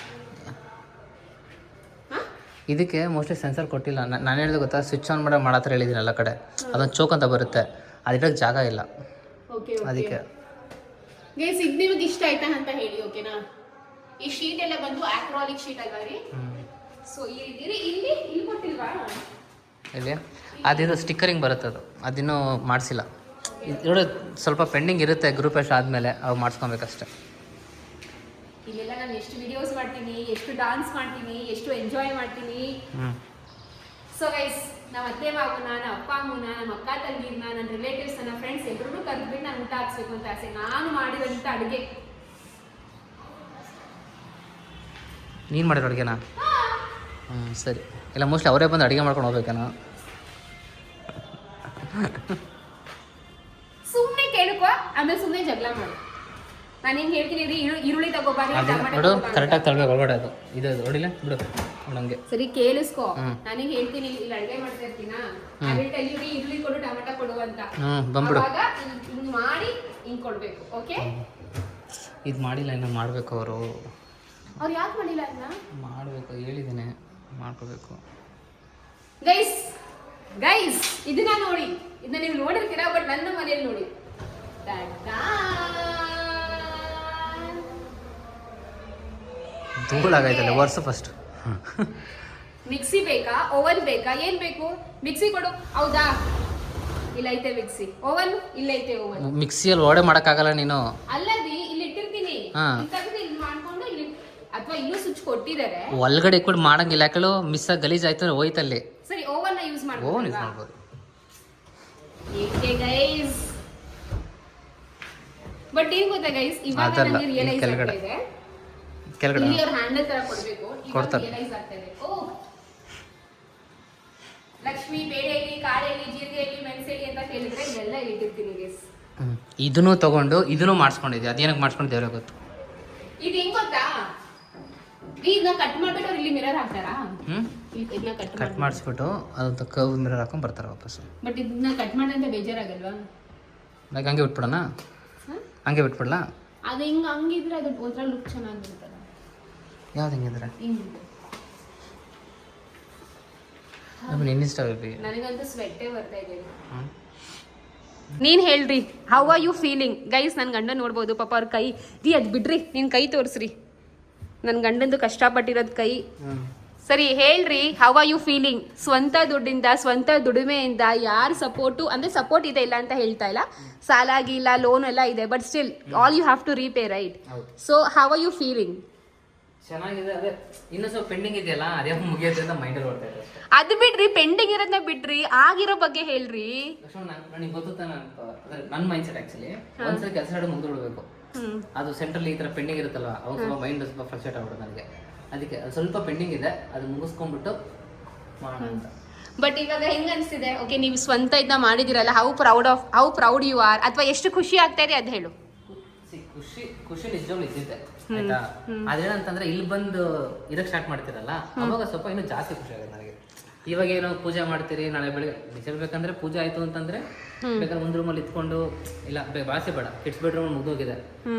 ಇದಕ್ಕೆ ಮೋಸ್ಟ್ಲಿ ಸೆನ್ಸರ್ ಕೊಟ್ಟಿಲ್ಲ ನಾನು ಹೇಳಿದೆ ಗೊತ್ತಾ ಸ್ವಿಚ್ ಆನ್ ಮಾಡತ್ರ ಹೇಳಿದ್ದೀನಿ ಎಲ್ಲ ಕಡೆ ಅದೊಂದು ಚೋಕ್ ಅಂತ ಬರುತ್ತೆ ಅದಿಡೋಕ್ಕೆ ಜಾಗ ಇಲ್ಲ ಅದಕ್ಕೆ ಗೈಸ್ ಇದು ನಿಮಗೆ ಇಷ್ಟ ಆಯ್ತಾ ಅಂತ ಹೇಳಿ ಓಕೆನಾ ಈ ಶೀಟ್ ಎಲ್ಲ ಬಂದು ಆಕ್ರಾಲಿಕ್ ಶೀಟ್ ಅಲ್ವಾ ರೀ ಸೊ ಈ ರೀತಿ ಇಲ್ಲಿ ಕೊಟ್ಟಿಲ್ವಾ ಇಲ್ಲಿ ಅದಿದು ಸ್ಟಿಕ್ಕರಿಂಗ್ ಬರುತ್ತೆ ಅದಿನ್ನೂ ಮಾಡಿಸಿಲ್ಲ ನೋಡಿ ಸ್ವಲ್ಪ ಪೆಂಡಿಂಗ್ ಇರುತ್ತೆ ಗ್ರೂಪ್ ಎಷ್ಟು ಆದಮೇಲೆ ಅವು ಮಾಡಿಸ್ಕೊಬೇಕಷ್ಟೆ ಇಲ್ಲೆಲ್ಲ ನಾನು ಎಷ್ಟು ವಿಡಿಯೋಸ್ ಮಾಡ್ತೀನಿ ಎಷ್ಟು ಡಾನ್ಸ್ ಮಾಡ್ತೀನಿ ಎಷ್ಟು ಎಂಜಾಯ್ ಮಾಡ್ತೀನಿ ಸೊ ಗೈಸ್ ನಮ್ಮ ಅತ್ತೆ ಮಾವನ ನಮ್ಮ ಅಪ್ಪ ಅಮ್ಮನ ನಮ್ಮ ಅಕ್ಕ ತಂಗಿನ ನನ್ನ ರಿಲೇಟಿವ್ಸ್ ನನ್ನ ಫ್ರೆಂಡ್ಸ್ ಎಲ್ಲರೂ ಕರೆದ್ಬಿಟ್ಟು ನಾನು ಊಟ ಹಾಕ್ಸ್ಬೇಕು ಅಂತ ಆಸೆ ನಾನು ಮಾಡಿದಂಥ ಅಡುಗೆ ನೀನು ಮಾಡಿರೋ ಅಡುಗೆನಾ ಸರಿ ಇಲ್ಲ ಮೋಸ್ಟ್ಲಿ ಅವರೇ ಬಂದು ಅಡುಗೆ ಮಾಡ್ಕೊಂಡು ಹೋಗ್ಬೇಕೇನೋ ಸುಮ್ಮನೆ ಕೇಳ್ಕೊ ಆಮೇಲೆ ಸುಮ್ಮನೆ ಜಗಳ ಮಾಡು ನಾನು ಹಿಂಗೆ ಹೇಳ್ತೀನಿ ಈರುಳ್ಳಿ ತಗೋಬಾರಿ ನೋಡು ಕರೆಕ್ಟಾಗಿ ತಳ್ಬೇಕು ಒಳಗಡೆ ಅದು ಇದು ನೋಡಿಲ್ಲ ಬಿಡು ನೋಡಂಗೆ ಸರಿ ಕೇಳಿಸ್ಕೊ ನಾನು ಹೇಳ್ತೀನಿ ಇಲ್ಲಿ ಅಡುಗೆ ಮಾಡ್ತಾ ಇರ್ತೀನಾ ಈರುಳ್ಳಿ ಕೊಡು ಟೊಮೆಟೊ ಕೊಡು ಅಂತ ಬಂದ್ಬಿಡು ಹಿಂಗೆ ಮಾಡಿ ಹಿಂಗೆ ಕೊಡಬೇಕು ಓಕೆ ಇದು ಮಾಡಿಲ್ಲ ಇನ್ನು ಮಾಡಬೇಕು ಅವರು ಯಾಕೆ ಮಾಡಿಲ್ಲ ಅದನ್ನ ಮಾಡಬೇಕು ಹೇಳಿದ್ದೀನಿ ಮಾಡ್ಕೋಬೇಕು ಗೈಸ್ ಇದನ್ನ ನೋಡಿ ಇದನ್ನ ನೀವು ನೋಡಿರ್ತೀರಾ ಬಟ್ ನನ್ನ ಮನೇಲಿ ನೋಡಿ ಧೂಳಾಗೈತಲ್ಲ ವರ್ಷ ಫಸ್ಟ್ ಮಿಕ್ಸಿ ಬೇಕಾ ಓವನ್ ಬೇಕಾ ಏನ್ ಬೇಕು ಮಿಕ್ಸಿ ಕೊಡು ಹೌದಾ ಇಲ್ಲ ಐತೆ ಮಿಕ್ಸಿ ಓವನ್ ಇಲ್ಲ ಐತೆ ಓವನ್ ಮಿಕ್ಸಿಯಲ್ಲಿ ಓಡೆ ಮಾಡಕ್ಕಾಗಲ್ಲ ನೀನು ಅಲ್ಲದಿ ಇಲ್ಲಿ ಇಟ್ಟಿರ್ತೀನಿ ಇಲ್ಲಿ ಮಾಡ್ಕೊಂಡು ಇಲ್ಲಿ ಅಥವಾ ಇನ್ನೂ ಸ್ವಿಚ್ ಕೊಟ್ಟಿದ್ದಾರೆ ಒಳಗಡೆ ಕೂಡ ಮಾಡಂಗಿಲ್ಲ ಯಾಕಳು ಮಿಸ್ ಆಗಿ ಗಲೀಜ್ ಆಯ್ತು ಹೋಯ್ತಲ್ಲಿ ಸರಿ ಓವನ್ ಯೂಸ್ ಮಾಡ್ಬೋದು ಓವನ್ ಯೂಸ್ ಮಾಡ್ಬೋದು ಗೈಸ್ ಬಟ್ ಏನ್ ಗೊತ್ತಾ ಗೈಸ್ ಇವಾಗ ನನಗೆ ರಿಯಲೈಸ್ ಆಗ್ತಾ ಇದೆ ಕೆಳಗಡೆ ಇಲ್ಲಿ ಅವ್ರ ಹ್ಯಾಂಡಲ್ ತರ ಕೊಡಬೇಕು ಕೊಡ್ತಾರೆ ರಿಯಲೈಸ್ ಆಗ್ತಾ ಇದೆ ಓ ಲಕ್ಷ್ಮಿ ಬೇಳೆಲಿ ಕಾಳೆಲಿ ಜೀರಿಗೆಲಿ ಮೆಣಸೆಲಿ ಅಂತ ಕೇಳಿದ್ರೆ ಇದೆಲ್ಲ ಇಟ್ಟಿರ್ತೀನಿ ಗೈಸ್ ಇದನ್ನು ತಗೊಂಡು ಇದನ್ನು ಮಾಡಿಸ್ಕೊಂಡಿದ್ದೆ ಅದೇನಕ್ಕೆ ಮಾಡಿಸ್ಕೊಂಡಿದ್ದೇವ್ರೆ ಗೊತ್ತು ಇದು ಹೆಂಗ್ ಗೊತ್ತಾ ಇದನ್ನ ಕಟ್ ಮಾಡ್ಬಿಟ್ಟು ಅವ್ರು ಇಲ್ಲಿ ಮಿರರ್ ಹಾಕ್ತಾರಾ ಇದನ್ನ ಕಟ್ ಮಾಡಿಸ್ಬಿಟ್ಟು ಅದಂತ ಕರ್ವ್ ಮಿರರ್ ಹಾಕೊಂಡು ಬರ್ತಾರೆ ವಾಪಸ್ ಬಟ್ ಇದನ್ನ ಕಟ್ ಮಾಡಂತ ಬೇಜಾರಾಗಲ್ವಾ ಲೈಕ್ ಹಂಗೆ ಬಿಟ್ಬಿಡೋಣ ಹಂಗೆ ಬಿಟ್ಬಿಡಲ್ಲ ಅದು ಹಿಂಗೆ ಹಂಗಿದ್ರೆ ಅದು ಒಂಥರ ಲುಕ್ ಚೆನ್ನಾಗಿರುತ್ತಲ್ಲ ಯಾವ್ದು ಹೆಂಗಿದ್ರೆ ಹಿಂಗೆ ನಿನ್ನಿಷ್ಟ ನನಗಂತೂ ಸ್ವೆಟ್ಟೇ ಬರ್ತಾ ಇದೆ ನೀನು ಹೇಳ್ರಿ how are you feeling guys ನನ್ನ ಗಂಡ ನೋಡ್ಬೋದು ಪಾಪ ಅವ್ರ ಕೈ ರೀ ಅದು ಬಿಡ್ರಿ ನಿನ್ನ ಕೈ ತೋರಿಸ್ರಿ ನನ್ನ ಗಂಡಂದು ಕಷ್ಟಪಟ್ಟಿರೋದು ಕೈ. ಸರಿ ಹೇಳ್ರಿ, ಹೌ ಆರ್ ಯು ಫೀಲಿಂಗ್? ಸ್ವಂತ ದುಡ್ಡಿಂದ, ಸ್ವಂತ ದುಡಿಮೆಯಿಂದ ಯಾರ ಸಪೋರ್ಟು ಅಂದರೆ ಸಪೋರ್ಟ್ ಇದೆ ಇಲ್ಲ ಅಂತ ಹೇಳ್ತಾ ಇಲ್ಲ, ಸಾಲ ಆಗಿಲ್ಲ, ಲೋನ್ ಎಲ್ಲ ಇದೆ, but still all you have to repay, right? So how are you feeling? ಚೆನ್ನಾಗಿದೆ. ಅದೇ ಇನ್ನೂ ಸ್ವಲ್ಪ ಪೆಂಡಿಂಗ್ ಇದೆಯಲ್ಲ, ಅದೇ ಮುಗಿಯೋದು ಅಂತ ಮೈಂಡಲ್ಲಿ ಓಡ್ತಾ ಇದೆ ಅಷ್ಟೇ. ಅದು ಬಿಡ್ರಿ, ಪೆಂಡಿಂಗ್ ಇರೋದನ್ನ ಬಿಡ್ರಿ, ಆಗಿರೋ ಬಗ್ಗೆ ಹೇಳ್ರಿ. ನನಗೆ ಗೊತ್ತು, ನನ್ನ ಮೈಂಡ್ ಸೆಟ್ ಆಕ್ಚುಲಿ ಒಂದ್ಸಲ ಕೆಲಸ ಮಾಡಿ ಮುಗಿದ್ಬಿಡ್ಬೇಕು. ಅದು ಸೆಂಟ್ರಲ್ಲಿ ಈ ಥರ ಪೆಂಡಿಂಗ್ ಇರುತ್ತಲ್ಲ, ಅವಾಗ ಸ್ವಲ್ಪ ಮೈಂಡ್ ಸ್ವಲ್ಪ ಫ್ರಸ್ಟ್ರೇಟ್ ಆಗ್ಬಿಡುತ್ತೆ ನನಗೆ. ಅದಕ್ಕೆ ಸ್ವಲ್ಪ ಪೆಂಡಿಂಗ್ ಇದೆ, ಅದು ಮುಗಿಸ್ಕೊಂಡ್ಬಿಟ್ಟು ಮಾಡೋಣ ಅಂತ. ಬಟ್ ಇವಾಗ ಹೆಂಗ್ ಅನ್ಸ್ತಿದೆ? ಓಕೆ, ನೀವು ಸ್ವಂತ ಇದನ್ನ ಮಾಡಿದಿರಲ್ಲ, ಹೌ ಪ್ರೌಡ್ ಯು ಆರ್, ಅಥವಾ ಎಷ್ಟು ಖುಷಿ ಆಗ್ತಾ ಇದೆ ಅದು ಹೇಳು. ಖುಷಿ ನಿಜವಾಗ್ಲೂ ಇದ್ದಿದ್ದೆ ಆಯ್ತಾ. ಅದೇನಂತಂದ್ರೆ ಇಲ್ಲಿ ಬಂದು ಇರಕ್ ಸ್ಟಾರ್ಟ್ ಮಾಡ್ತಿರಲ್ಲ, ಅವಾಗ ಸ್ವಲ್ಪ ಇನ್ನೂ ಜಾಸ್ತಿ ಖುಷಿ ಆಗುತ್ತೆ ನನಗೆ. ಇವಾಗ ಏನೋ ಪೂಜೆ ಮಾಡ್ತೀರಿ, ನಾಳೆ ಬೆಳಗ್ಗೆ ನಿಜ ಬೇಕಂದ್ರೆ ಪೂಜೆ ಆಯ್ತು ಅಂತಂದ್ರೆ ಬೇಕಾದ್ರೆ ಒಂದು ರೂಮಲ್ಲಿ ಇತ್ಕೊಂಡು, ಇಲ್ಲ ಭಾಷೆ ಬೇಡ, ಕಿಡ್ಸ್ ಬೆಡ್ರೂಮ್ ಮುಗಿದೋಗಿದೆ,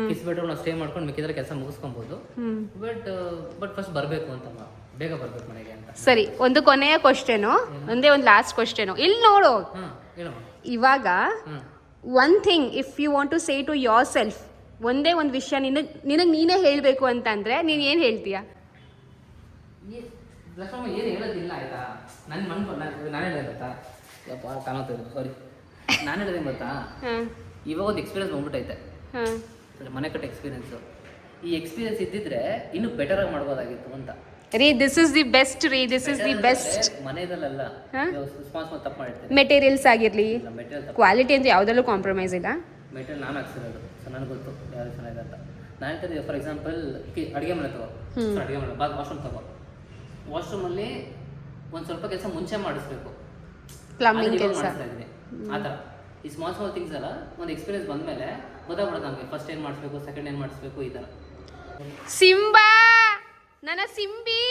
ಕಿಡ್ಸ್ ಬೆಡ್ರೂಮ್ ಸ್ಟೇ ಮಾಡ್ಕೊಂಡು ಮಿಕ್ಕಿದ್ರೆ ಕೆಲಸ ಮುಗಿಸ್ಕೊಬಹುದು. ಬಟ್ ಫಸ್ಟ್ ಬರಬೇಕು ಅಂತ, ಬೇಗ ಬರ್ಬೇಕು ಮನೆಗೆ ಅಂತ. ಸರಿ, ಒಂದು ಕೊನೆಯ ಕ್ವಶನ್, ಒಂದೇ ಒಂದು ಲಾಸ್ಟ್ ಕ್ವಶನ್. ಇಲ್ಲಿ ನೋಡು, ಇವಾಗ one thing if you want to say to yourself, ಒಂದೇ ಒಂದು ವಿಷಯ ನಿನಗೆ ನೀನೇ ಹೇಳಬೇಕು ಅಂತಂದ್ರೆ ನೀನು ಏನು ಹೇಳ್ತೀಯಾ? ಲಕ್ಷ್ಮಮ್ಮ ಏನು ಹೇಳೋದಿಲ್ಲ ಆಯ್ತಾ. ನಾನು ಹೇಳಿದೆ ಗೊತ್ತಾ, ಸಾರಿ, ನಾನು ಹೇಳಿದೆ ಗೊತ್ತಾ, ಇವಾಗ ಒಂದು ಎಕ್ಸ್ಪೀರಿಯನ್ಸ್ ಬಂದ್ಬಿಟ್ಟೈತೆ, ಮನೆ ಕಟ್ಟ ಎಕ್ಸ್ಪೀರಿಯನ್ಸು. ಈ ಎಕ್ಸ್ಪೀರಿಯನ್ಸ್ ಇದ್ದಿದ್ರೆ ಇನ್ನೂ ಬೆಟರ್ ಆಗಿ ಮಾಡ್ಬೋದಾಗಿತ್ತು ಅಂತ. ರೀ, ದಿಸ್ ಇಸ್ ದಿ ಬೆಸ್ಟ್ ರೀ, ದಿಸ್ ಇಸ್ ದಿ ಬೆಸ್ಟ್. ಮನೆಯದಲ್ಲ ರೆಸ್ಪಾನ್ಸ್ ತಪ್ಪು ಮಾಡಿರ್ತೀನಿ. ಮೆಟೀರಿಯಲ್ಸ್ ಆಗಿರಲಿ, ಕ್ವಾಲಿಟಿ ಅಂತ ಯಾವುದಲ್ಲೂ ಕಾಂಪ್ರಮೈಸ್ ಇಲ್ಲ. ಮೆಟೀರಿಯಲ್ ನಾನು ಹಾಕ್ಸಿರೋದು, ಸೊ ನನಗೆ ಗೊತ್ತು ಯಾವುದು ಚೆನ್ನಾಗಿದೆ ಅಂತ. ನಾನು ಹೇಳ್ತಿದ್ದೆ, ಫಾರ್ ಎಕ್ಸಾಂಪಲ್ ಅಡುಗೆ ಮನೆ ತಗೋ, ಅಡುಗೆ ಮನೆ ವಾಶ್ರೂಮ್ ತಗೋ, ವಾಶ್ರೂಮಲ್ಲಿ ಒಂದು ಸ್ವಲ್ಪ ಕೆಲಸ ಮುಂಚೆ ಮಾಡಿಸ್ಬೇಕು, ಪ್ಲಂಬಿಂಗ್ ಕೆಲಸ ಆ ಥರ. ಈ ಸ್ಮಾಲ್ ಥಿಂಗ್ಸ್ ಎಲ್ಲ ಒಂದು ಎಕ್ಸ್ಪೀರಿಯನ್ಸ್ ಬಂದಮೇಲೆ ಗೊತ್ತಾಗ್ಬಿಡೋದು ನಮಗೆ, ಫಸ್ಟ್ ಏನು ಮಾಡಿಸ್ಬೇಕು, ಸೆಕೆಂಡ್ ಏನು ಮಾಡಿಸ್ಬೇಕು, ಈ ಥರ. ಸಿಂಬಾ, ನನ್ನ ಸಿಂಬಿ,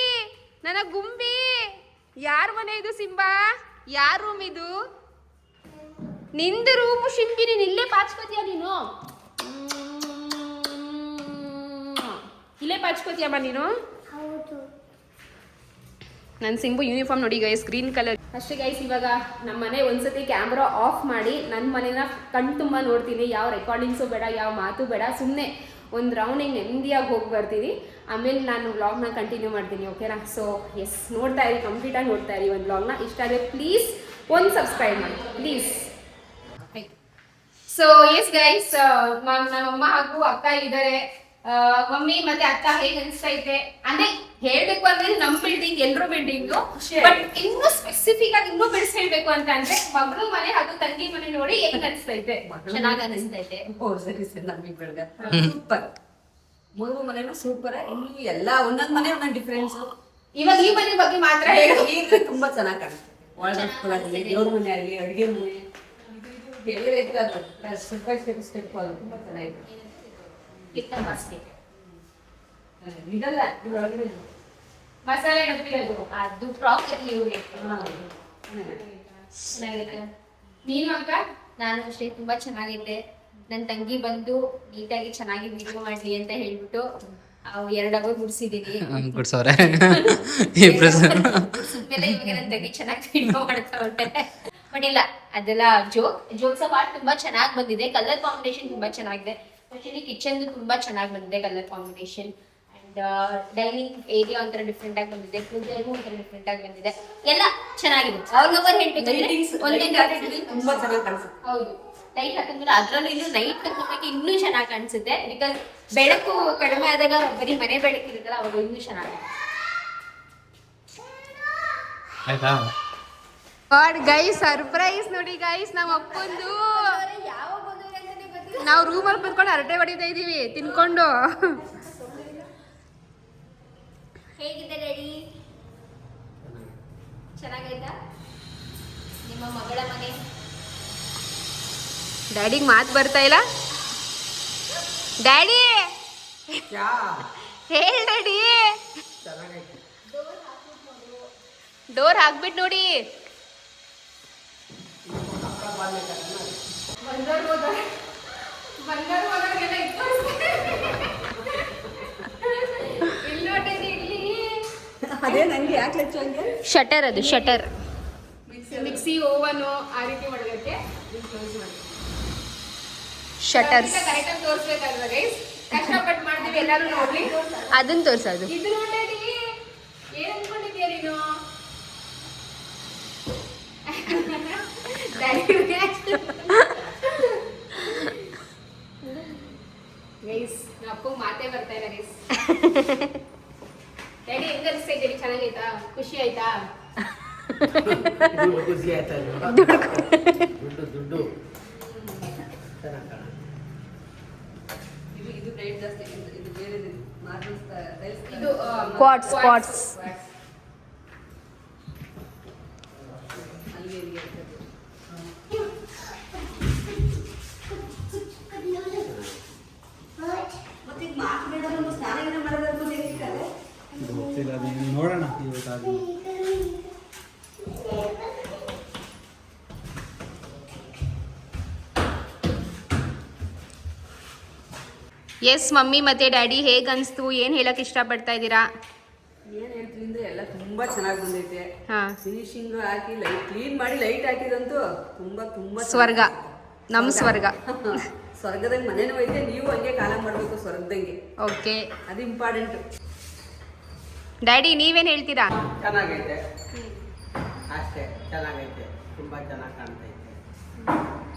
ನನ್ನ ಗುಂಬಿ, ಯಾರ ಮನೆ ಇದು? ಸಿಂಬಾ, ಯಾರ ರೂಮ್ ಇದು? ನಿಂದು ರೂಮು ಶಿಂಬಿ, ನೀನು ಇಲ್ಲೇ ಪಾಚ್ಕೋತೀಯ, ನೀನು ಇಲ್ಲೇ ಪಾಚ್ಕೋತೀಯಮ್ಮ ನೀನು. ನನ್ನ ಸಿಂಬು ಯೂನಿಫಾರ್ಮ್ ನೋಡಿ ಗೈಸ್, ಗ್ರೀನ್ ಕಲರ್ ಅಷ್ಟೇ ಗೈಸ್. ಇವಾಗ ನಮ್ಮ ಮನೆ ಒಂದ್ಸತಿ ಕ್ಯಾಮ್ರಾ ಆಫ್ ಮಾಡಿ ನನ್ನ ಮನೇನ ಕಣ್ ತುಂಬ ನೋಡ್ತೀನಿ. ಯಾವ ರೆಕಾರ್ಡಿಂಗ್ಸು ಬೇಡ, ಯಾವ ಮಾತು ಬೇಡ, ಸುಮ್ಮನೆ ಒಂದು ರೌಂಡಿಂಗ್ ನೆಮ್ಮದಿಯಾಗಿ ಹೋಗಿ ಬರ್ತೀನಿ. ಆಮೇಲೆ ನಾನು ವ್ಲಾಗ್ನ ಕಂಟಿನ್ಯೂ ಮಾಡ್ತೀನಿ, ಓಕೆನಾ? ಸೊ ಎಸ್, ನೋಡ್ತಾ ಇರಿ, ಕಂಪ್ಲೀಟಾಗಿ ನೋಡ್ತಾ ಇರಿ ಒಂದು ವ್ಲಾಗ್ನ. ಇಷ್ಟ ಆದರೆ ಪ್ಲೀಸ್ ಒಂದು ಸಬ್ಸ್ಕ್ರೈಬ್ ಮಾಡಿ ಪ್ಲೀಸ್. ಸೊ ಎಸ್ ಗೈಸ್, ನಮ್ಮಮ್ಮ ಹಾಗೂ ಅಕ್ಕ ಇದ್ದಾರೆ. ಮಮ್ಮಿ ಮತ್ತೆ ಅಕ್ಕ ಹೇಗೆ ಅನಿಸ್ತೈತೆ ಅಂದ್ರೆ ಹೇಳ್ಬೇಕು ಅಂದ್ರೆ ನಮ್ ಬಿಲ್ಡಿಂಗ್ ಎಲ್ರೂ ಬಿಲ್ಡಿಂಗ್, ಬಟ್ ಇನ್ನೂ ಸ್ಪೆಸಿಫಿಕ್ ಆಗಿ ಇನ್ನೂ ಬಿಡಿಸಿ ಹೇಳ್ಬೇಕು ಅಂತ ಅಂದ್ರೆ ಮಗಳು ಮನೆ ಹಾಗೂ ತಂಗಿ ಮನೆ ನೋಡಿ ಹೆಂಗ್ ಅನಿಸ್ತೈತೆ? ಚೆನ್ನಾಗಿ ಅನಿಸ್ತೈತೆ. ಸೂಪರ್, ಮೂರು ಮನೆನೂ ಸೂಪರ್. ಇನ್ನು ಎಲ್ಲ ಒಂದೊಂದ್ ಮನೆ ಒಂದೊಂದು ಡಿಫ್ರೆನ್ಸ್. ಇವಾಗ ಈ ಮನೆ ಬಗ್ಗೆ ಮಾತ್ರ ಹೇಳಿ, ತುಂಬಾ ಚೆನ್ನಾಗಿ ಕಾಣುತ್ತೆ. ಒಳಗಡೆ ದೇವ್ರ ಮನೆ ಆಗಲಿ, ಅಡುಗೆ ಮನೆ, ಸ್ಟೆಪ್ ಅದು ತುಂಬಾ ಚೆನ್ನಾಗಿದೆ. ಇದಲ್ಲ ಒಳಗಡೆ ಮಸಾಲೆ ಡಬ್ಬಿ ಅದು ಪ್ರಾಪರ್ಲಿ ಇವ್ರಿಗೆ ಚೆನ್ನಾಗಿದೆ. ನೀನು ಅಕ್ಕ? ನಾನು ಅಷ್ಟೇ ತುಂಬಾ ಚೆನ್ನಾಗಿದೆ. ನನ್ನ ತಂಗಿ ಬಂದು ನೀಟಾಗಿ ಚೆನ್ನಾಗಿ ವಿಡಿಯೋ ಮಾಡ್ಲಿ ಅಂತ ಹೇಳ್ಬಿಟ್ಟು 2 ಅವರ್ ಗುಡ್ಸಿದೀನಿ. ಗುಡ್ಸವ್ರೆ ಸುಮ್ಮನೆ ಇವಾಗ ನನ್ನ ತಂಗಿ ಚೆನ್ನಾಗಿ ವಿಡಿಯೋ ಮಾಡ್ತಾ ಹೊಟ್ಟೆ. ಬಟ್ ಇಲ್ಲ, ಅದೆಲ್ಲ ಜೋಕ್ಸ್ ಪಾರ್ಟ್ ತುಂಬಾ ಚೆನ್ನಾಗಿ ಬಂದಿದೆ. ಕಲರ್ ಕಾಂಬಿನೇಷನ್ ತುಂಬಾ ಚೆನ್ನಾಗಿದೆ. ಆಕ್ಚುಲಿ ಕಿಚನ್ ತುಂಬಾ ಚೆನ್ನಾಗಿ ಬಂದಿದೆ colour combination. And dining area ಒಂಥರ ಡಿಫ್ರೆಂಟ್ ಆಗಿ ಬಂದಿದೆ, ಪೂಜೆ ಒಂಥರ ಡಿಫ್ರೆಂಟ್ ಆಗಿ ಬಂದಿದೆ. ಎಲ್ಲ ಚೆನ್ನಾಗಿದೆ. ಅವ್ರಿಗೊಬ್ಬರು ಹೇಳ್ಬೇಕಂದ್ರೆ ತುಂಬಾ ಚೆನ್ನಾಗಿ ಕಾಣಿಸುತ್ತೆ. ಹೌದು, ಲೈಟ್ ಹಾಕಿದ್ರೆ ಅದ್ರಲ್ಲೂ ಇನ್ನು ನೈಟ್ ಹಾಕೋಬೇಕು ಇನ್ನೂ ಚೆನ್ನಾಗಿ ಕಾಣಿಸುತ್ತೆ. ಬಿಕಾಸ್ ಬೆಳಕು ಕಡಿಮೆ ಆದಾಗ ಬರೀ ಮನೆ ಬೆಳಕು ಇರುತ್ತಲ್ಲ, ಅವಾಗ ಇನ್ನೂ ಚೆನ್ನಾಗಿ. ಆಯ್ತಾ ಗೈಸ್, ಸರ್ಪ್ರೈಸ್ ನೋಡಿ ಗೈಸ್, ನಮ್ಮ ಅಪ್ಪಂದು. ನಾವು ರೂಮಲ್ಲಿ ಕುತ್ಕೊಂಡು ಹರಟೆ ಹೊಡಿತಾ ಇದೀವಿ ತಿನ್ಕೊಂಡು. ಹೇಗಿದೆ ರೆಡಿ? ಚೆನ್ನಾಗೈತಾ ನಿಮ್ಮ ಮಗಳ ಮನೆ? ಡ್ಯಾಡಿಗೆ ಮಾತು ಬರ್ತಾ ಇಲ್ಲ. ಡ್ಯಾಡಿ ಹೇಳ್ ಡ್ಯಾಡಿ. ಡೋರ್ ಹಾಕ್ಬಿಟ್ಟು ನೋಡಿ. ಅದೇ ನಂಗೆ ಯಾಕೆ ಶಟರ್, ಅದು ಶಟರ್. ಮಿಕ್ಸಿ, ಓವನು ಆ ರೀತಿ ಮಾಡೋದಕ್ಕೆ ಶಟರ್ಸ್ ಕರೆಕ್ಟಾಗಿ ತೋರಿಸ್ಬೇಕಲ್ವ ಗೈಸ್? ಕಷ್ಟಪಟ್ಟು ಮಾಡಿದ್ವಿ ಮಾಡಿದ್ವಿ ಎಲ್ಲರೂ ನೋಡ್ಲಿ. ಅದನ್ನ ತೋರ್ಸೋದು. ಇದು ನೋಡಿ ಏನ್ ಅನ್ಕೊಂಡಿದ್ಯಾ ನೀನು? ಗೈಸ್ ಅಪ್ಪು ಮಾತೇ ಬರ್ತಾ ಇಲ್ಲ ಗೈಸ್. ಡ್ಯಾಡಿ ಹೆಂಗ ಅನಿಸ್ತಾ ಇದ್ದೀರಿ? ಚೆನ್ನಾಗೈತಾ? ಖುಷಿ ಆಯ್ತಾ? ಖುಷಿ ಆಯ್ತಾ? ದುಡ್ಡು ಇದು ರೇಟ್ ಜಾಸ್ತಿ, ಇದು ಬೇರೆ ಮಾರ್ಬಲ್ಸ್ ಇದು ಕ್ವಾರ್ಟ್ಸ್ ಅಲ್ಲಿ ಮತ್ತೆ ಈಗ ಮಾರ್ಕ್ ಬೇಡ ಸ್ನಾನ ಮಾಡೋದು ಸಿಕ್ಕಲ್ಲ. ಗೊತ್ತಿಲ್ಲ, ಅದನ್ನ ನೋಡೋಣ ಇವತ್ತಾಗಿ. ಎಸ್ ಮಮ್ಮಿ ಮತ್ತೆ ಡ್ಯಾಡಿ ಹೇಗ್ ಅನ್ಸ್ತು? ಏನ್ ಹೇಳಕ್ ಇಷ್ಟಪಡ್ತಾ ಇದ್ದೀರಾ? ಏನ್ ಹೇಳ್ತೀನಿ ಅಂದ್ರೆ ಎಲ್ಲ ತುಂಬಾ ಚೆನ್ನಾಗಿ ಬಂದೈತೆ. ಹಾ, ಫಿನಿಶಿಂಗ್ ಹಾಕಿ ಲೈಟ್ ಕ್ಲೀನ್ ಮಾಡಿ ಲೈಟ್ ಹಾಕಿದಂತೂ ತುಂಬಾ ತುಂಬಾ ಸ್ವರ್ಗ, ನಮ್ ಸ್ವರ್ಗ. ಸ್ವರ್ಗದಂಗೆ ಮನೇನೂ ಐತೆ, ನೀವು ಹಂಗೆ ಕಾಲ ಮಾಡ್ಬೇಕು ಸ್ವರ್ಗದಂಗೆ, ಓಕೆ ಅದು ಇಂಪಾರ್ಟೆಂಟ್. ಡ್ಯಾಡಿ ನೀವೇನ್ ಹೇಳ್ತೀರಾ? ಚೆನ್ನಾಗೈತೆ ಅಷ್ಟೇ, ಚೆನ್ನಾಗೈತೆ, ತುಂಬಾ ಚೆನ್ನಾಗಿ ಕಾಣ್ತೈತೆ.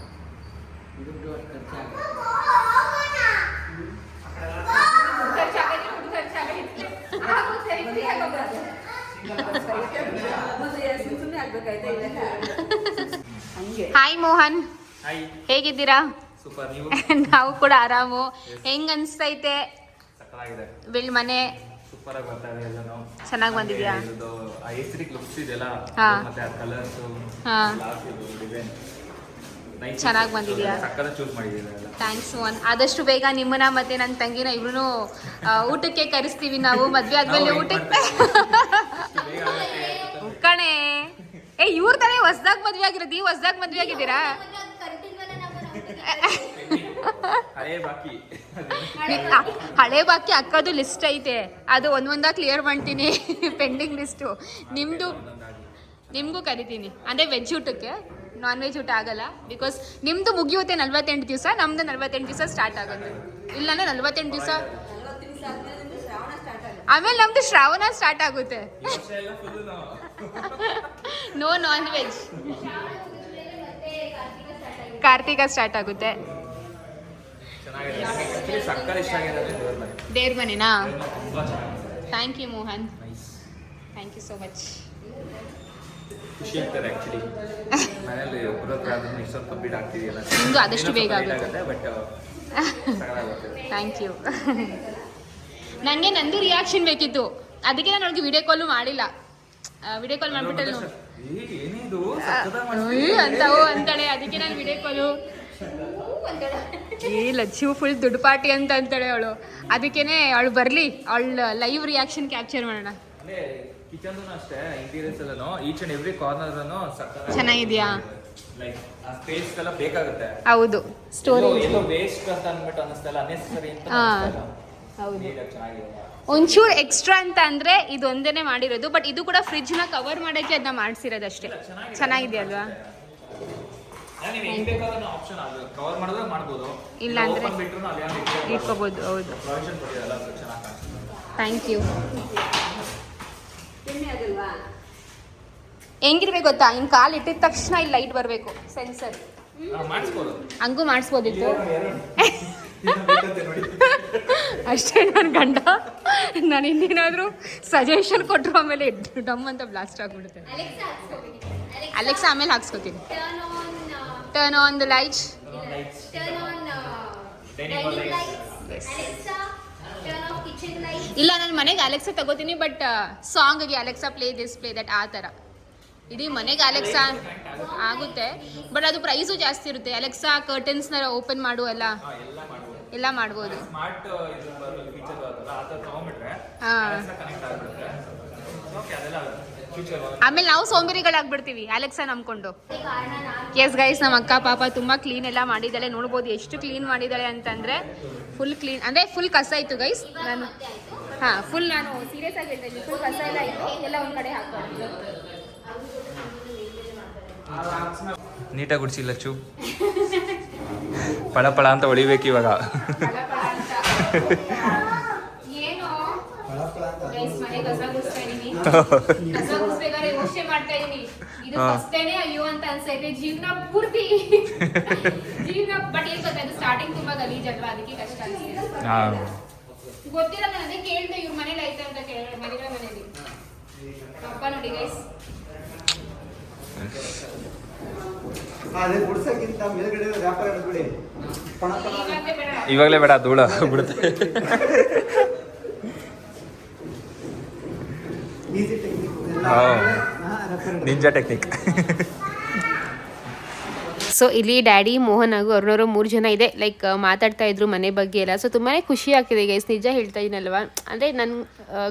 ದುಡ್ಡು ಅಷ್ಟು ಖರ್ಚಾಗೈತೆ. ಮತ್ತೆ ಸುಮ್ಮನೆ ಆಗ್ಬೇಕಾಯ್ತಾ ಇದೆಲ್ಲ ಹಂಗೆ. ಹಾಯ್ ಮೋಹನ್, ಹಾಯ್, ಹೇಗಿದ್ದೀರಾ? ಸೂಪರ್. ನೀವು? ನಾವು ಕೂಡ ಆರಾಮು. ಹೆಂಗ್ ಅನ್ಸ್ತೈತೆ ಸಕ್ಕತ್ತಾಗಿದೆ. ಬಿಲ್ ಮನೆ? ಸೂಪರ್ ಆಗಿ ಬರ್ತಾ ಇದೆ ಎಲ್ಲಾನು. ಚೆನ್ನಾಗ್ ಬಂದಿದ್ಯಾ? ಇದು ಆ ಎಸ್ಥೆಟಿಕ್ ಲುಕ್ಸ್ ಇದೆಲ್ಲ, ಹಾ. ಮತ್ತೆ ಆ ಕಲರ್ಸ್, ಹಾ. ಗ್ಲಾಸ್ ಇದು ಡಿಸೈನ್ ಚೆನ್ನಾಗ್ ಬಂದಿದ್ಯಾ? ಸಕ್ಕತ್ತಾಗಿ ಚೂಸ್ ಮಾಡಿದ್ದೀರಾ ಎಲ್ಲ. ಥ್ಯಾಂಕ್ಸ್ ಮೋಹನ್. ಆದಷ್ಟು ಬೇಗ ನಿಮ್ಮನ್ನ ಮತ್ತೆ ನನ್ನ ತಂಗಿನ ಇಬ್ರು ಊಟಕ್ಕೆ ಕರೆಸ್ತೀವಿ ನಾವು. ಮದ್ವೆ ಆದ್ಮೇಲೆ ಊಟಕ್ಕೆ ಕಣೆ. ಇವ್ರ ತಾನೇ ಹೊಸ್ದಾಗ್ ಮದ್ವೆ ಆಗಿರೋದು, ಈ ಹೊಸ್ದಾಗ್ ಮದ್ವೆ ಆಗಿದ್ದೀರಾ? ಹಳೇ ಬಾಕಿ. ಹಳೆ ಬಾಕಿ ಅಕ್ಕದು ಲಿಸ್ಟ್ ಐತೆ, ಅದು ಒಂದೊಂದಾಗ ಕ್ಲಿಯರ್ ಮಾಡ್ತೀನಿ. Pending list. ನಿಮಗೂ ಕರಿತೀನಿ, ಅಂದರೆ ವೆಜ್ ಊಟಕ್ಕೆ. ನಾನ್ ವೆಜ್ ಊಟ ಆಗಲ್ಲ, ಬಿಕಾಸ್ ನಿಮ್ಮದು ಮುಗಿಯುತ್ತೆ 48 ದಿವಸ, ನಮ್ಮದು 48 ದಿವಸ ಸ್ಟಾರ್ಟ್ ಆಗೋದು. ಇಲ್ಲಾಂದ್ರೆ 48 ದಿವಸ ಆಮೇಲೆ ನಮ್ಮದು ಶ್ರಾವಣ ಸ್ಟಾರ್ಟ್ ಆಗುತ್ತೆ. No non veg. Kartika start ಆಗುತ್ತೆ. ಚೆನ್ನಾಗಿದೆ. ಆಕ್ಚುಲಿ ಸಕ್ಕತ್ತಾಗಿ ಇಷ್ಟ ಆಗಿದೆ ದೇವ್ರ ಮನೆ. ದೇವ್ರ ಮನೆನಾ? ತುಂಬಾ ಚೆನ್ನಾಗಿದೆ. Thank you Mohan, nice. Thank you so much. ಖುಷಿ ಆಗ್ತದೆ ಆಕ್ಚುಲಿ ಮನೇಲಿ ಒಬ್ಬರತ್ರ ಅದನ್ನು ಇಷ್ಟೊಂದು ಕಂಪ್ಲೀಟ್ ಆಗ್ತಿದೆಯಲ್ಲ. ನಿಮ್ದು ಆದಷ್ಟು ಬೇಗ ಆಗುತ್ತೆ. ಬಟ್ ಸಕ್ಕತ್ತಾಗುತ್ತೆ. Thank you. ನನಗೆ ನಂದು ರಿಯಾಕ್ಷನ್ ಬೇಕಿತ್ತು, ಅದಕ್ಕೆ ನಾನು ಅವ್ಳಿಗೆ ವಿಡಿಯೋ ಕಾಲು ಮಾಡಿಲ್ಲ. ವಿಡಿಯೋ ಕಾಲ್ ಮಾಡ್ಬಿಟ್ಟಲ್ಲ ಏನಿದು ಸಕ್ಕತ್ತಾಗಿ ಅಂತವು ಅಂತಾಳೆ, ಅದಕ್ಕೆ ನಾನು ವಿಡಿಯೋ ಕಾಲು. ಈ ಲಚ್ಚು ಫುಲ್ ದುಡ್ಡು ಪಾರ್ಟಿ ಅಂತ ಅಂತಾಳೆ ಅವಳು, ಅದಕ್ಕೇನೆ ಅವಳು ಬರಲಿ, ಅವಳು ಲೈವ್ ರಿಯಾಕ್ಷನ್ ಕ್ಯಾಪ್ಚರ್ ಮಾಡೋಣ. ಅಂದ್ರೆ ಕಿಚನ್ ಅಷ್ಟೇ, ಇಂಟೀರಿಯರ್ಸ್ ಎಲ್ಲಾನು ಈಚ್ ಅಂಡ್ ಎವ್ರಿ ಕಾರ್ನರ್ ಚೆನ್ನಾಗಿದ್ಯಾ? ಲೈಕ್ ಆ ಸ್ಪೇಸ್ ಎಲ್ಲ ಬೇಕಾಗುತ್ತೆ. ಹೌದು, ಸ್ಟೋರೇಜ್ ಎಲ್ಲೋ ವೇಸ್ಟ್ ಅಂತ ಅಂದ್ಬಿಟ್ಟು ಅನ್ನಿಸ್ತಲ್ಲ, ಅನ್ನೆಸರಿ ಅಂತ ಹಾ. ಅನ್ನಿಸ್ತಲ್ಲ. ಹೌದು, ನೀಟಾಗಿ ಚೆನ್ನಾಗಿದೆ. ಒಂಚೂರು ಎಕ್ಸ್ಟ್ರಾ ಅಂತ ಅಂದ್ರೆ ಇದು ಒಂದೇನೆ ಮಾಡಿರೋದು, ಬಟ್ ಇದು ಕೂಡ ಫ್ರಿಡ್ಜ್ ನ ಕವರ್ ಮಾಡಕ್ಕೆ ಅದನ್ನ ಮಾಡಿಸಿರೋದು ಅಷ್ಟೇ. ಚೆನ್ನಾಗಿದೆ ಅಲ್ವಾ? ನೀವು ಹೆಂಗ್ ಬೇಕಾದ್ರೆ ಆಪ್ಷನ್ ಅದು ಕವರ್ ಮಾಡಿದ್ರೆ ಮಾಡ್ಬೋದು, ಇಲ್ಲ ಅಂದ್ರೆ ಓಪನ್ ಬಿಟ್ರು ಅಲ್ಲಿ ಇಟ್ಕೋಬಹುದು. ಹೌದು, ಪ್ರೊವಿಷನ್ ಕೊಟ್ಟಿರಲ್ಲ, ಅದು ಚೆನ್ನಾಗಿ ಕಾಣಿಸುತ್ತೆ. Thank you. ಕಮ್ಮಿ ಆಗಲ್ವಾ? ಹೆಂಗಿರ್ಬೇಕು ಗೊತ್ತಾ, ಹಿಂಗ್ ಕಾಲ್ ಇಟ್ಟಿದ ತಕ್ಷಣ ಇಲ್ಲಿ ಲೈಟ್ ಬರಬೇಕು, ಸೆನ್ಸರ್. ಮಾಡಿಸ್ಬೋದು, ಹಂಗೂ ಮಾಡಿಸ್ಬೋದಿತ್ತು. ಬೇಕಂತೆ ನೋಡಿ. ಅಷ್ಟೇ ನನ್ನ ಗಂಡ. ನಾನು ಇನ್ನೇನಾದರೂ ಸಜೆಷನ್ ಕೊಟ್ಟರು ಆಮೇಲೆ ಡಮ್ ಅಂತ ಬ್ಲಾಸ್ಟ್ ಆಗ್ಬಿಡುತ್ತೆ. ಅಲೆಕ್ಸಾ ಆಮೇಲೆ ಹಾಕ್ಸ್ಕೊತೀನಿ. Turn on the lights. ಇಲ್ಲ, ನನ್ನ ಮನೆಗೆ ಅಲೆಕ್ಸಾ ತಗೋತೀನಿ, ಬಟ್ ಸಾಂಗ್ಗೆ Alexa play this play that ಆ ಥರ. ಇಡೀ ಮನೆಗೆ ಅಲೆಕ್ಸಾ ಆಗುತ್ತೆ, ಬಟ್ ಅದು ಪ್ರೈಸು ಜಾಸ್ತಿ ಇರುತ್ತೆ. ಅಲೆಕ್ಸಾ ಕರ್ಟನ್ಸ್ನ ಓಪನ್ ಮಾಡು ಎಲ್ಲ ಮಾಡ್ಬೋದು. ಸ್ಮಾರ್ಟ್ ಇದು ಫೀಚರ್ ಬರುತ್ತಲ್ಲ, ಆ ಥರ ತಗೊಂಡ್ಬಿಟ್ರೆ ಹಾಂ, ಕನೆಕ್ಟ್ ಆಗಿಬಿಟ್ರೆ ಓಕೆ, ಅದೆಲ್ಲ ಫ್ಯೂಚರ್. ಆಮೇಲೆ ನಾವು ಸೋಂಬೇರಿಗಳಾಗ್ಬಿಡ್ತೀವಿ ಅಲೆಕ್ಸಾ ನಂಬ್ಕೊಂಡು. ಎಸ್ ಗೈಸ್, ನಮ್ಮ ಅಕ್ಕ ಪಾಪ ತುಂಬ ಕ್ಲೀನ್ ಎಲ್ಲ ಮಾಡಿದ್ದಾಳೆ. ನೋಡ್ಬೋದು ಎಷ್ಟು ಕ್ಲೀನ್ ಮಾಡಿದ್ದಾಳೆ ಅಂತಂದರೆ, ಫುಲ್ ಕ್ಲೀನ್ ಅಂದರೆ ಫುಲ್ ಕಸ ಇತ್ತು ಗೈಸ್. ನಾನು ಫುಲ್ ನಾನು ಸೀರಿಯಸ್ ಆಗಿ ಹೇಳ್ತಾ ಇದ್ದೀನಿ, ಫುಲ್ ಕಸ ಎಲ್ಲ ಇತ್ತು, ಎಲ್ಲ ಒಂದು ಕಡೆ ಹಾಕ್ಕೊಂಡು ನೀಟಾಗಿ ಗುಡಿಸಿಲ್ಲ ಚೂ, ಪಳ ಪಳ ಅಂತ ಹೊಡಿಬೇಕು ಇವಾಗ. ಗೈಸ್ ಮನೆ ಕಸ ಗುಡಿಸ್ತಾ ಇದೀನಿ. ಕಸ ಗುಡಿಸ್ಬೇಕಾದ್ರೆ ಯೋಚನೆ ಮಾಡ್ತಾ ಇದೀನಿ, ಇದು ಫಸ್ಟ್ ಟೈಮ್ ಅಯ್ಯೋ ಅಂತ ಅನ್ಸೈತೆ ಜೀವನ ಪೂರ್ತಿ. ಬಟ್ ಏನ್ ಗೊತ್ತಾ, ಇದು ಸ್ಟಾರ್ಟಿಂಗ್ ತುಂಬಾ ಗಲೀಜಲ್ವಾ, ಅದಕ್ಕೆ ಕಷ್ಟ ಅನ್ಸಿದೆ. ಗೊತ್ತಿಲ್ಲ, ನಾನು ಅದೇ ಕೇಳ್ದೆ ಇವ್ರ ಮನೇಲಿ ಐತೆ ಅಂತ ಕೇಳಿದ್ರೆ ಮನೆಗಳ ಮನೇಲಿ ಅಪ್ಪ ನೋಡಿ ಗೈಸ್. ಅದೇ ಗುಡ್ಸಕ್ಕಿಂತ ಮೇಲ್ಗಡೆ ವ್ಯಾಪಾರ ಬಿಡಿ. ಇವಾಗಲೇ ಬೇಡ, ಧೂಳ ಬಿಡುತ್ತೆ. Easy technique, ninja technique. So ಇಲ್ಲಿ ಡ್ಯಾಡಿ, ಮೋಹನ್ ಹಾಗೂ ಅವ್ರನ್ನವರು 3 ಜನ ಇದೆ, ಲೈಕ್ ಮಾತಾಡ್ತಾ ಇದ್ರು ಮನೆ ಬಗ್ಗೆ ಎಲ್ಲ. ಸೊ ತುಂಬಾ ಖುಷಿ ಆಗ್ತಿದೆ ಗೈಸ್, ನಿಜ ಹೇಳ್ತಾ ಇದ್ದೀನಲ್ವ. ಅಂದರೆ ನನ್ನ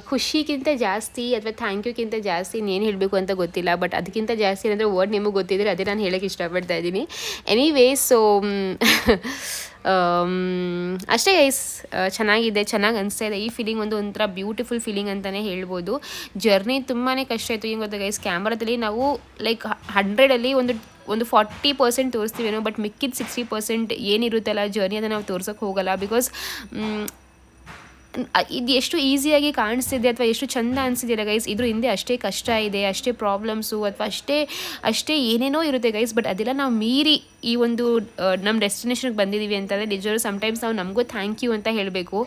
ಖುಷಿಗಿಂತ ಜಾಸ್ತಿ ಅಥವಾ ಥ್ಯಾಂಕ್ ಯೂಗಿಂತ ಜಾಸ್ತಿ ಏನು ಹೇಳಬೇಕು ಅಂತ ಗೊತ್ತಿಲ್ಲ. ಬಟ್ ಅದಕ್ಕಿಂತ ಜಾಸ್ತಿ ಏನಂದರೆ ವರ್ಡ್ ನಿಮಗೆ ಗೊತ್ತಿದ್ರೆ ಅದೇ ನಾನು ಹೇಳೋಕ್ಕೆ ಇಷ್ಟಪಡ್ತಾ ಇದ್ದೀನಿ. ಎನಿವೇಸ್, ಸೊ ಅಷ್ಟೇ ಗೈಸ್, ಚೆನ್ನಾಗಿದೆ, ಚೆನ್ನಾಗಿ ಅನಿಸ್ತಾ ಇದೆ. ಈ ಫೀಲಿಂಗ್ ಒಂಥರ ಬ್ಯೂಟಿಫುಲ್ ಫೀಲಿಂಗ್ ಅಂತಲೇ ಹೇಳ್ಬೋದು. ಜರ್ನಿ ತುಂಬಾ ಕಷ್ಟ ಆಯಿತು. ಏನು ಗೊತ್ತಾ ಗೈಸ್, ಕ್ಯಾಮ್ರಾದಲ್ಲಿ ನಾವು ಲೈಕ್ 100ಅಲ್ಲಿ ಒಂದು 40% ತೋರಿಸ್ತೀವೇನೋ, ಬಟ್ ಮಿಕ್ಕಿದ 60% ಏನಿರುತ್ತಲ್ಲ ಜರ್ನಿ ಅದನ್ನು ನಾವು ತೋರ್ಸೋಕ್ಕೆ ಹೋಗಲ್ಲ. ಬಿಕಾಸ್ ಇದು ಎಷ್ಟು ಈಸಿಯಾಗಿ ಕಾಣಿಸ್ತಿದೆ ಅಥವಾ ಎಷ್ಟು ಚೆಂದ ಅನಿಸ್ತಿದೆಯಲ್ಲ ಗೈಸ್, ಇದ್ರ ಹಿಂದೆ ಅಷ್ಟೇ ಕಷ್ಟ ಇದೆ, ಅಷ್ಟೇ ಪ್ರಾಬ್ಲಮ್ಸು ಅಥವಾ ಅಷ್ಟೇ ಏನೇನೋ ಇರುತ್ತೆ ಗೈಸ್. ಬಟ್ ಅದೆಲ್ಲ ನಾವು ಮೀರಿ ಈ ಒಂದು ನಮ್ಮ ಡೆಸ್ಟಿನೇಷನ್ಗೆ ಬಂದಿದ್ದೀವಿ ಅಂತಂದರೆ ನಿಜವಾಗ್ಲೂ ಸಮ್ಟೈಮ್ಸ್ ನಾವು ನಮಗೂ ಥ್ಯಾಂಕ್ ಯು ಅಂತ ಹೇಳಬೇಕು.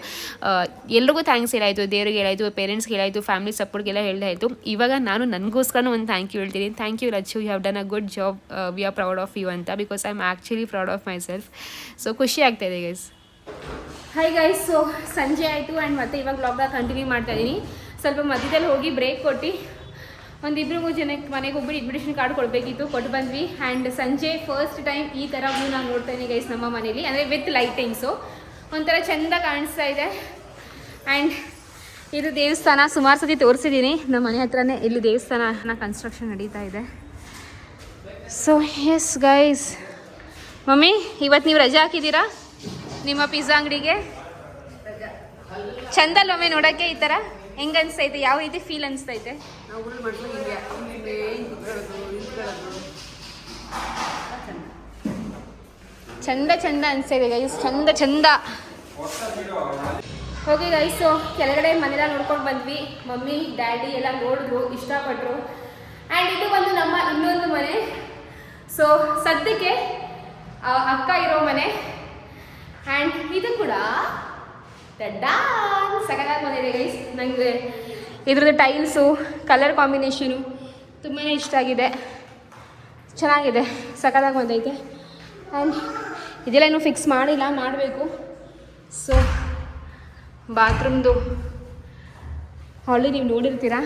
ಎಲ್ರಿಗೂ ಥ್ಯಾಂಕ್ಸ್ ಹೇಳಾಯಿತು, ದೇವ್ರಿಗೆ ಹೇಳಾಯಿತು, ಪೇರೆಂಟ್ಸ್ಗೆ ಹೇಳಾಯಿತು, ಫ್ಯಾಮಿಲಿ ಸಪೋರ್ಟ್ಗೆಲ್ಲ ಹೇಳಾಯಿತು. ಇವಾಗ ನಾನು ನನಗೋಸ್ಕರನೂ ಒಂದು ಥ್ಯಾಂಕ್ ಯು ಹೇಳ್ತೀನಿ. Thank you Rachu, you have done a good job, we are proud of you ಅಂತ. Because I am actually proud of myself. So ಖುಷಿ ಆಗ್ತಾಯಿದೆ ಗೈಸ್. ಹಾಯ್ ಗೈಸ್, ಸೊ ಸಂಜೆ ಆಯಿತು ಆ್ಯಂಡ್ ಮತ್ತೆ ಇವಾಗ ವ್ಲಾಗ್ನ ಕಂಟಿನ್ಯೂ ಮಾಡ್ತಾಯಿದ್ದೀನಿ. ಸ್ವಲ್ಪ ಮಧ್ಯದಲ್ಲಿ ಹೋಗಿ ಬ್ರೇಕ್ ಕೊಟ್ಟು 1-2 ಜನಕ್ಕೆ ಮನೆಗೆ ಒಬ್ಬರು ಇನ್ವಿಟೇಷನ್ ಕಾರ್ಡ್ ಕೊಡಬೇಕಿತ್ತು, ಕೊಟ್ಟು ಬಂದ್ವಿ. ಆ್ಯಂಡ್ ಸಂಜೆ ಫಸ್ಟ್ ಟೈಮ್ ಈ ಥರ ವ್ಯೂ ನಾವು ನೋಡ್ತಾ ಇದ್ದೀನಿ ಗೈಸ್ ನಮ್ಮ ಮನೇಲಿ, ಅಂದರೆ ವಿತ್ ಲೈಟಿಂಗ್ಸು ಒಂಥರ ಚೆಂದ ಕಾಣಿಸ್ತಾ ಇದೆ. ಆ್ಯಂಡ್ ಇದು ದೇವಸ್ಥಾನ, ಸುಮಾರು ಸತಿ ತೋರಿಸಿದ್ದೀನಿ ನಮ್ಮ ಮನೆ ಹತ್ರನೇ. ಇಲ್ಲಿ ದೇವಸ್ಥಾನ ಕನ್ಸ್ಟ್ರಕ್ಷನ್ ನಡೀತಾ ಇದೆ. ಸೊ ಎಸ್ ಗೈಸ್, ಮಮ್ಮಿ ಇವತ್ತು ನೀವು ರಜೆ ಹಾಕಿದ್ದೀರಾ ನಿಮ್ಮ ಪಿಜ್ಜಾ ಅಂಗಡಿಗೆ? ಚಂದಲ್ವೊಮ್ಮೆ ನೋಡೋಕ್ಕೆ ಈ ಥರ ಹೆಂಗೆ ಅನಿಸ್ತೈತೆ? ಯಾವ ರೀತಿ ಫೀಲ್ ಅನಿಸ್ತೈತೆ? ನಾವು ಊರಲ್ಲಿ ಮಾಡ್ಕೊಂಡು ಹಿಂಗೆ ನಿಂತ್ಕೊಳ್ಳೋದು ಚಂದ ಅನಿಸ್ತೈತೆ ಗೈಸ್, ಚಂದ. ಓಕೆ ಗೈಸು, ಕೆಳಗಡೆ ಮನೆಲ್ಲ ನೋಡ್ಕೊಂಡು ಬಂದ್ವಿ. ಮಮ್ಮಿ ಡ್ಯಾಡಿ ಎಲ್ಲ ನೋಡಿದ್ರು, ಇಷ್ಟಪಟ್ಟರು. ಆ್ಯಂಡ್ ಇದು ಬಂದು ನಮ್ಮ ಇನ್ನೊಂದು ಮನೆ. ಸೊ ಸದ್ಯಕ್ಕೆ ಅಕ್ಕ ಇರೋ ಮನೆ. ಆ್ಯಂಡ್ ಇದು ಕೂಡ ಸಕಲಾಗಿ ಬಂದಿದೆ ಗೈಸ್. ನನಗೆ ಇದ್ರದ್ದು ಟೈಲ್ಸು, ಕಲರ್ ಕಾಂಬಿನೇಷನು ತುಂಬಾ ಇಷ್ಟ ಆಗಿದೆ, ಚೆನ್ನಾಗಿದೆ, ಸಕಲಾಗಿ ಬಂದೈತೆ. ಆ್ಯಂಡ್ ಇದೆಲ್ಲ ಇನ್ನೂ ಫಿಕ್ಸ್ ಮಾಡಿಲ್ಲ, ಮಾಡಬೇಕು. ಸೊ ಬಾತ್ರೂಮ್ದು ಆಲ್ರೆಡಿ ನೀವು ನೋಡಿರ್ತೀರಾ.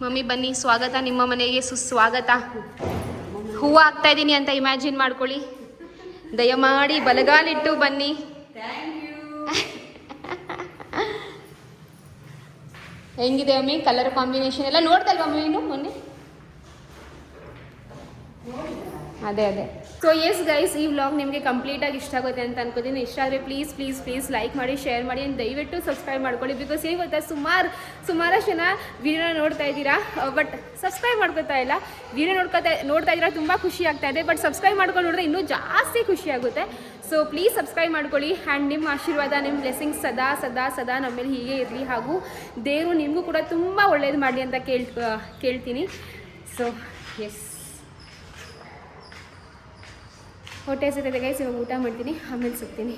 ಮಮ್ಮಿ ಬನ್ನಿ, ಸ್ವಾಗತ ನಿಮ್ಮ ಮನೆಗೆ, ಸುಸ್ವಾಗತ. ಹೂವು ಹಾಕ್ತಾ ಇದ್ದೀನಿ ಅಂತ ಇಮ್ಯಾಜಿನ್ ಮಾಡ್ಕೊಳ್ಳಿ. ದಯಮಾಡಿ ಬಲಗಾಲಿಟ್ಟು ಬನ್ನಿ. ಹೆಂಗಿದೆ ಮಮ್ಮಿ ಕಲರ್ ಕಾಂಬಿನೇಷನ್ ಎಲ್ಲ? ನೋಡ್ದಲ್ವ ಮಮ್ಮಿ ನೀನು ಮೊನ್ನೆ? ಅದೇ ಸೊ ಎಸ್ ಗೈಸ್, ಈ ವ್ಲಾಗ್ ನಿಮಗೆ ಕಂಪ್ಲೀಟಾಗಿ ಇಷ್ಟ ಆಗುತ್ತೆ ಅಂತ ಅನ್ಕೋತೀನಿ. ಇಷ್ಟ ಆದರೆ ಪ್ಲೀಸ್ ಲೈಕ್ ಮಾಡಿ, ಶೇರ್ ಮಾಡಿ, ಆ್ಯಂಡ್ ದಯವಿಟ್ಟು ಸಬ್ಸ್ಕ್ರೈಬ್ ಮಾಡ್ಕೊಳ್ಳಿ. ಬಿಕಾಸ್ ಏನು ಗೊತ್ತಾ, ಸುಮಾರಷ್ಟು ಜನ ವಿಡಿಯೋನ ನೋಡ್ತಾ ಇದ್ದೀರಾ, ಬಟ್ ಸಬ್ಸ್ಕ್ರೈಬ್ ಮಾಡ್ಕೋತಾ ಇಲ್ಲ. ವಿಡಿಯೋ ನೋಡ್ತಾ ಇದ್ದೀರಾ, ತುಂಬ ಖುಷಿ ಆಗ್ತಾ ಇದೆ. ಬಟ್ ಸಬ್ಸ್ಕ್ರೈಬ್ ಮಾಡ್ಕೊಂಡು ನೋಡಿದ್ರೆ ಇನ್ನೂ ಜಾಸ್ತಿ ಖುಷಿ ಆಗುತ್ತೆ. ಸೊ ಪ್ಲೀಸ್ ಸಬ್ಸ್ಕ್ರೈಬ್ ಮಾಡ್ಕೊಳ್ಳಿ. ಆ್ಯಂಡ್ ನಿಮ್ಮ ಆಶೀರ್ವಾದ, ನಿಮ್ಮ ಬ್ಲೆಸ್ಸಿಂಗ್ಸ್ ಸದಾ ನಮ್ಮ ಮೇಲೆ ಹೀಗೆ ಇರಲಿ. ಹಾಗೂ ದೇವರು ನಿಮಗೂ ಕೂಡ ತುಂಬ ಒಳ್ಳೇದು ಮಾಡಲಿ ಅಂತ ಕೇಳ್ತೀನಿ. ಸೊ ಎಸ್, ಹೊಟ್ಟೆ ಹಸಿತೈತೆ ಗೈಸ್, ಇವಾಗ ಊಟ ಮಾಡ್ತೀನಿ, ಆಮೇಲೆ ಸಿಗ್ತೀನಿ.